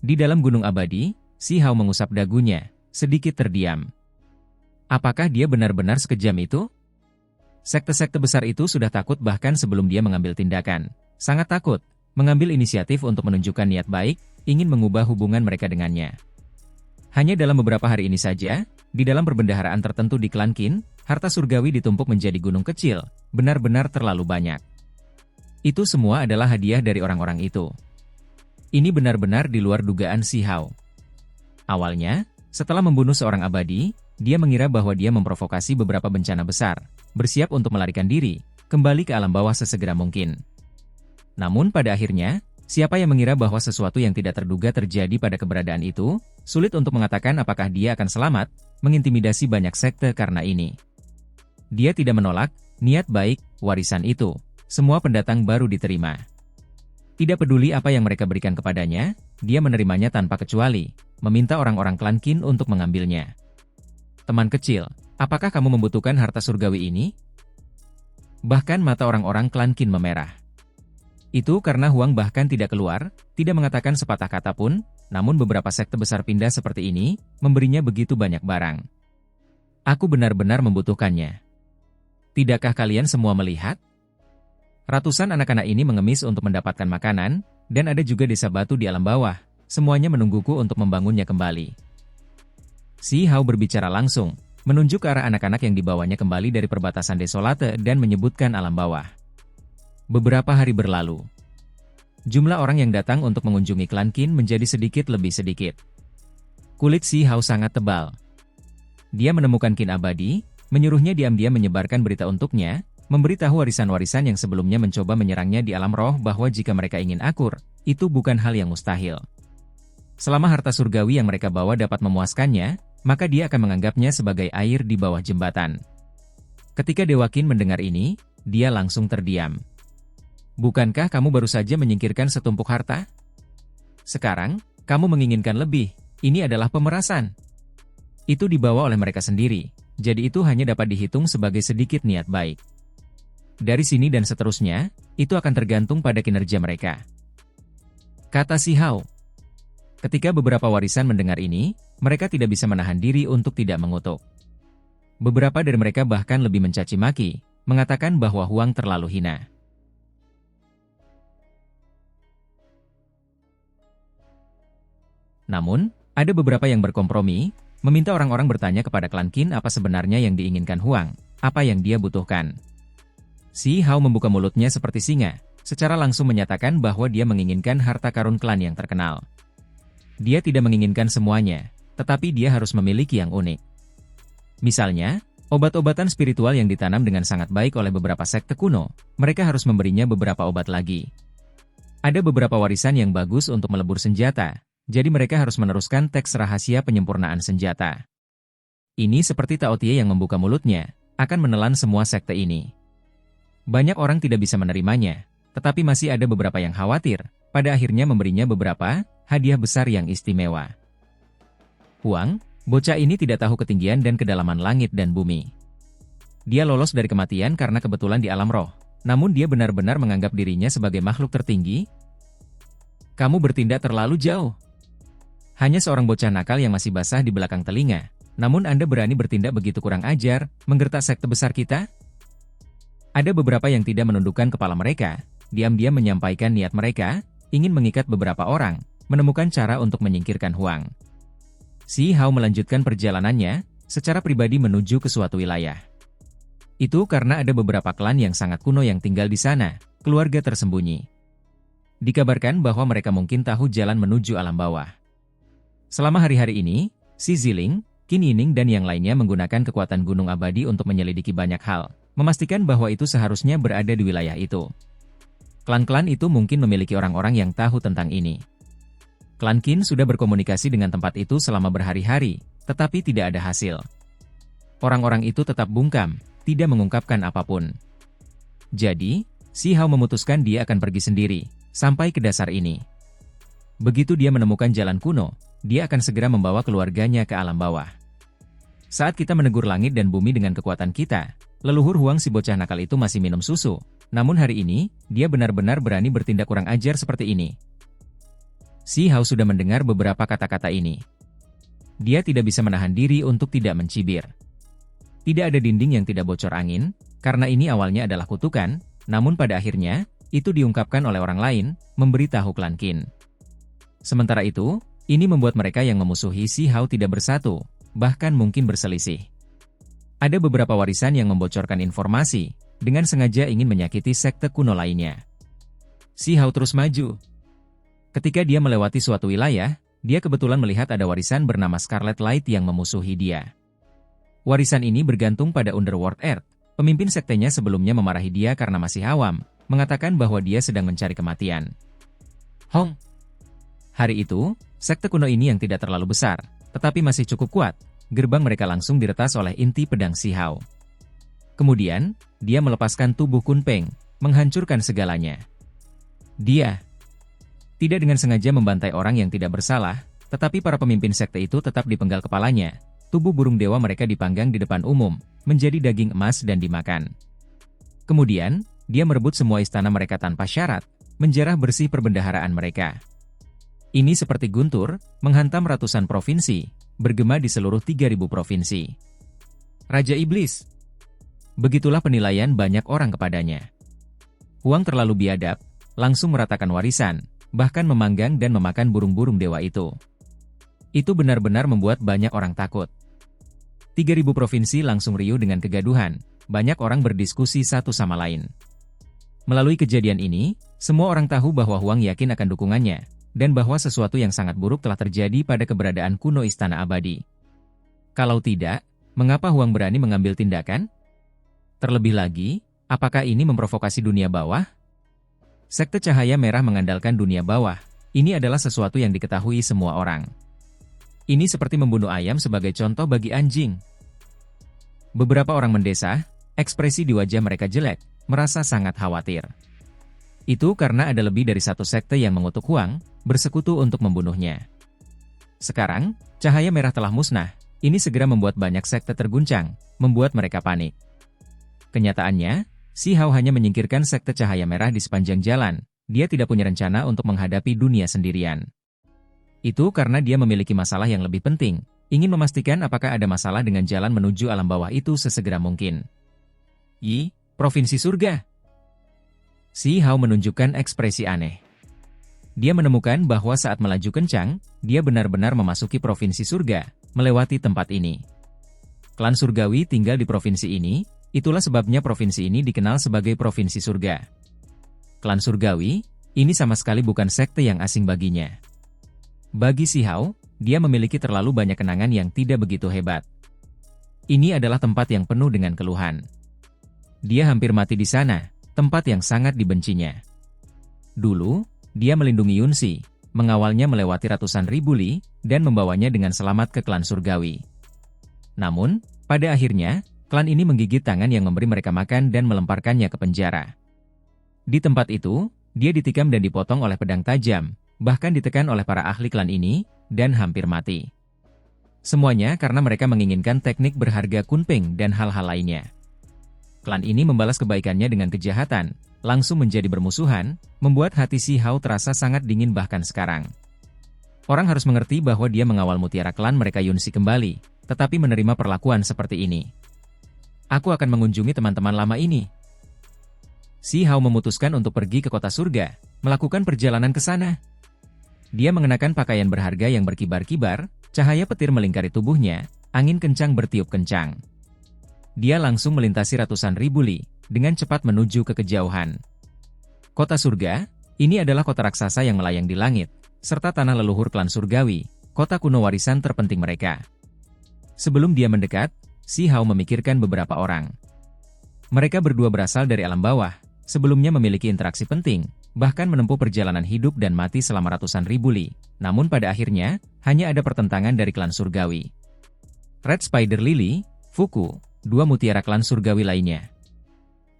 Di dalam gunung abadi, Si Hao mengusap dagunya, sedikit terdiam. Apakah dia benar-benar sekejam itu? Sekte-sekte besar itu sudah takut bahkan sebelum dia mengambil tindakan. Sangat takut, mengambil inisiatif untuk menunjukkan niat baik, ingin mengubah hubungan mereka dengannya. Hanya dalam beberapa hari ini saja, di dalam perbendaharaan tertentu di klan Qin, harta surgawi ditumpuk menjadi gunung kecil, benar-benar terlalu banyak. Itu semua adalah hadiah dari orang-orang itu. Ini benar-benar di luar dugaan Si Hao. Awalnya, setelah membunuh seorang abadi, dia mengira bahwa dia memprovokasi beberapa bencana besar, bersiap untuk melarikan diri, kembali ke alam bawah sesegera mungkin. Namun pada akhirnya, siapa yang mengira bahwa sesuatu yang tidak terduga terjadi pada keberadaan itu, sulit untuk mengatakan apakah dia akan selamat, mengintimidasi banyak sekte karena ini. Dia tidak menolak, niat baik, warisan itu. Semua pendatang baru diterima. Tidak peduli apa yang mereka berikan kepadanya, dia menerimanya tanpa kecuali, meminta orang-orang klan Qin untuk mengambilnya. Teman kecil, apakah kamu membutuhkan harta surgawi ini? Bahkan mata orang-orang klan Qin memerah. Itu karena Huang bahkan tidak keluar, tidak mengatakan sepatah kata pun, namun beberapa sekte besar pindah seperti ini, memberinya begitu banyak barang. Aku benar-benar membutuhkannya. Tidakkah kalian semua melihat? Ratusan anak-anak ini mengemis untuk mendapatkan makanan, dan ada juga desa batu di alam bawah, semuanya menungguku untuk membangunnya kembali. Si Hao berbicara langsung, menunjuk ke arah anak-anak yang dibawanya kembali dari perbatasan desolate dan menyebutkan alam bawah. Beberapa hari berlalu. Jumlah orang yang datang untuk mengunjungi klan Qin menjadi sedikit lebih sedikit. Kulit Si Hao sangat tebal. Dia menemukan Qin abadi, menyuruhnya diam-diam menyebarkan berita untuknya, memberitahu warisan-warisan yang sebelumnya mencoba menyerangnya di alam roh bahwa jika mereka ingin akur, itu bukan hal yang mustahil. Selama harta surgawi yang mereka bawa dapat memuaskannya, maka dia akan menganggapnya sebagai air di bawah jembatan. Ketika Dewa Qin mendengar ini, dia langsung terdiam. Bukankah kamu baru saja menyingkirkan setumpuk harta? Sekarang, kamu menginginkan lebih, ini adalah pemerasan. Itu dibawa oleh mereka sendiri, jadi itu hanya dapat dihitung sebagai sedikit niat baik. Dari sini dan seterusnya, itu akan tergantung pada kinerja mereka. Kata Si Hao. Ketika beberapa warisan mendengar ini, mereka tidak bisa menahan diri untuk tidak mengutuk. Beberapa dari mereka bahkan lebih mencaci maki, mengatakan bahwa Huang terlalu hina. Namun, ada beberapa yang berkompromi, meminta orang-orang bertanya kepada klan Qin apa sebenarnya yang diinginkan Huang, apa yang dia butuhkan. Si Hao membuka mulutnya seperti singa, secara langsung menyatakan bahwa dia menginginkan harta karun klan yang terkenal. Dia tidak menginginkan semuanya, tetapi dia harus memiliki yang unik. Misalnya, obat-obatan spiritual yang ditanam dengan sangat baik oleh beberapa sekte kuno, mereka harus memberinya beberapa obat lagi. Ada beberapa warisan yang bagus untuk melebur senjata, jadi mereka harus meneruskan teks rahasia penyempurnaan senjata. Ini seperti Tao Tie yang membuka mulutnya, akan menelan semua sekte ini. Banyak orang tidak bisa menerimanya, tetapi masih ada beberapa yang khawatir, pada akhirnya memberinya beberapa hadiah besar yang istimewa. Huang, bocah ini tidak tahu ketinggian dan kedalaman langit dan bumi. Dia lolos dari kematian karena kebetulan di alam roh, namun dia benar-benar menganggap dirinya sebagai makhluk tertinggi. Kamu bertindak terlalu jauh. Hanya seorang bocah nakal yang masih basah di belakang telinga, namun Anda berani bertindak begitu kurang ajar, menggertak sekte besar kita? Ada beberapa yang tidak menundukkan kepala mereka, diam-diam menyampaikan niat mereka, ingin mengikat beberapa orang, menemukan cara untuk menyingkirkan Huang. Si Hao melanjutkan perjalanannya, secara pribadi menuju ke suatu wilayah. Itu karena ada beberapa klan yang sangat kuno yang tinggal di sana, keluarga tersembunyi. Dikabarkan bahwa mereka mungkin tahu jalan menuju alam bawah. Selama hari-hari ini, Si Ziling, Qin Yining dan yang lainnya menggunakan kekuatan gunung abadi untuk menyelidiki banyak hal, memastikan bahwa itu seharusnya berada di wilayah itu. Klan-klan itu mungkin memiliki orang-orang yang tahu tentang ini. Klan Qin sudah berkomunikasi dengan tempat itu selama berhari-hari, tetapi tidak ada hasil. Orang-orang itu tetap bungkam, tidak mengungkapkan apapun. Jadi, Si Hao memutuskan dia akan pergi sendiri, sampai ke dasar ini. Begitu dia menemukan jalan kuno, dia akan segera membawa keluarganya ke alam bawah. Saat kita menegur langit dan bumi dengan kekuatan kita, Leluhur Huang si bocah nakal itu masih minum susu, namun hari ini, dia benar-benar berani bertindak kurang ajar seperti ini. Si Hao sudah mendengar beberapa kata-kata ini. Dia tidak bisa menahan diri untuk tidak mencibir. Tidak ada dinding yang tidak bocor angin, karena ini awalnya adalah kutukan, namun pada akhirnya, itu diungkapkan oleh orang lain, memberitahu klan Qin. Sementara itu, ini membuat mereka yang memusuhi Si Hao tidak bersatu, bahkan mungkin berselisih. Ada beberapa warisan yang membocorkan informasi, dengan sengaja ingin menyakiti sekte kuno lainnya. Si Hao terus maju. Ketika dia melewati suatu wilayah, dia kebetulan melihat ada warisan bernama Scarlet Light yang memusuhi dia. Warisan ini bergantung pada Underworld Earth. Pemimpin sektenya sebelumnya memarahi dia karena masih awam, mengatakan bahwa dia sedang mencari kematian. Hong. Hari itu, sekte kuno ini yang tidak terlalu besar, tetapi masih cukup kuat, gerbang mereka langsung diretas oleh inti pedang Si Hao. Kemudian, dia melepaskan tubuh Kun Peng, menghancurkan segalanya. Dia tidak dengan sengaja membantai orang yang tidak bersalah, tetapi para pemimpin sekte itu tetap dipenggal kepalanya. Tubuh burung dewa mereka dipanggang di depan umum, menjadi daging emas dan dimakan. Kemudian, dia merebut semua istana mereka tanpa syarat, menjarah bersih perbendaharaan mereka. Ini seperti guntur, menghantam ratusan provinsi, bergema di seluruh 3.000 provinsi. Raja Iblis. Begitulah penilaian banyak orang kepadanya. Huang terlalu biadab, langsung meratakan warisan, bahkan memanggang dan memakan burung-burung dewa itu. Itu benar-benar membuat banyak orang takut. 3.000 provinsi langsung riuh dengan kegaduhan, banyak orang berdiskusi satu sama lain. Melalui kejadian ini, semua orang tahu bahwa Huang yakin akan dukungannya, dan bahwa sesuatu yang sangat buruk telah terjadi pada keberadaan kuno Istana Abadi. Kalau tidak, mengapa Huang berani mengambil tindakan? Terlebih lagi, apakah ini memprovokasi dunia bawah? Sekte Cahaya Merah mengandalkan dunia bawah, ini adalah sesuatu yang diketahui semua orang. Ini seperti membunuh ayam sebagai contoh bagi anjing. Beberapa orang mendesah, ekspresi di wajah mereka jelek, merasa sangat khawatir. Itu karena ada lebih dari satu sekte yang mengutuk Huang, bersekutu untuk membunuhnya. Sekarang, Cahaya Merah telah musnah, ini segera membuat banyak sekte terguncang, membuat mereka panik. Kenyataannya, Si Hao hanya menyingkirkan sekte Cahaya Merah di sepanjang jalan, dia tidak punya rencana untuk menghadapi dunia sendirian. Itu karena dia memiliki masalah yang lebih penting, ingin memastikan apakah ada masalah dengan jalan menuju alam bawah itu sesegera mungkin. Provinsi surga. Si Hao menunjukkan ekspresi aneh. Dia menemukan bahwa saat melaju kencang, dia benar-benar memasuki provinsi surga, melewati tempat ini. Klan surgawi tinggal di provinsi ini, itulah sebabnya provinsi ini dikenal sebagai provinsi surga. Klan surgawi, ini sama sekali bukan sekte yang asing baginya. Bagi Si Hao, dia memiliki terlalu banyak kenangan yang tidak begitu hebat. Ini adalah tempat yang penuh dengan keluhan. Dia hampir mati di sana, tempat yang sangat dibencinya. Dulu, dia melindungi Yunxi, mengawalnya melewati ratusan ribu li, dan membawanya dengan selamat ke klan surgawi. Namun, pada akhirnya, klan ini menggigit tangan yang memberi mereka makan dan melemparkannya ke penjara. Di tempat itu, dia ditikam dan dipotong oleh pedang tajam, bahkan ditekan oleh para ahli klan ini, dan hampir mati. Semuanya karena mereka menginginkan teknik berharga Kun Peng dan hal-hal lainnya. Klan ini membalas kebaikannya dengan kejahatan, langsung menjadi bermusuhan, membuat hati Si Hao terasa sangat dingin bahkan sekarang. Orang harus mengerti bahwa dia mengawal mutiara klan mereka Yunxi kembali, tetapi menerima perlakuan seperti ini. Aku akan mengunjungi teman-teman lama ini. Si Hao memutuskan untuk pergi ke kota surga, melakukan perjalanan ke sana. Dia mengenakan pakaian berharga yang berkibar-kibar, cahaya petir melingkari tubuhnya, angin kencang bertiup kencang. Dia langsung melintasi ratusan ribu li, dengan cepat menuju ke kejauhan. Kota surga, ini adalah kota raksasa yang melayang di langit, serta tanah leluhur klan surgawi, kota kuno warisan terpenting mereka. Sebelum dia mendekat, Si Hao memikirkan beberapa orang. Mereka berdua berasal dari alam bawah, sebelumnya memiliki interaksi penting, bahkan menempuh perjalanan hidup dan mati selama ratusan ribu li, namun pada akhirnya, hanya ada pertentangan dari klan surgawi. Red Spider Lily, Fuku, dua mutiara klan surgawi lainnya.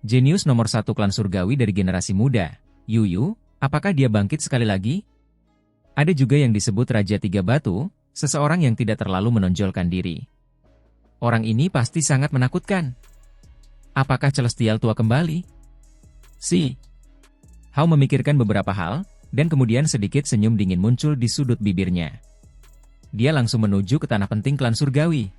Jenius nomor 1 klan surgawi dari generasi muda, Yuyu, apakah dia bangkit sekali lagi? Ada juga yang disebut Raja Tiga Batu, seseorang yang tidak terlalu menonjolkan diri. Orang ini pasti sangat menakutkan. Apakah Celestial tua kembali? Si. Hao memikirkan beberapa hal, dan kemudian sedikit senyum dingin muncul di sudut bibirnya. Dia langsung menuju ke tanah penting klan surgawi.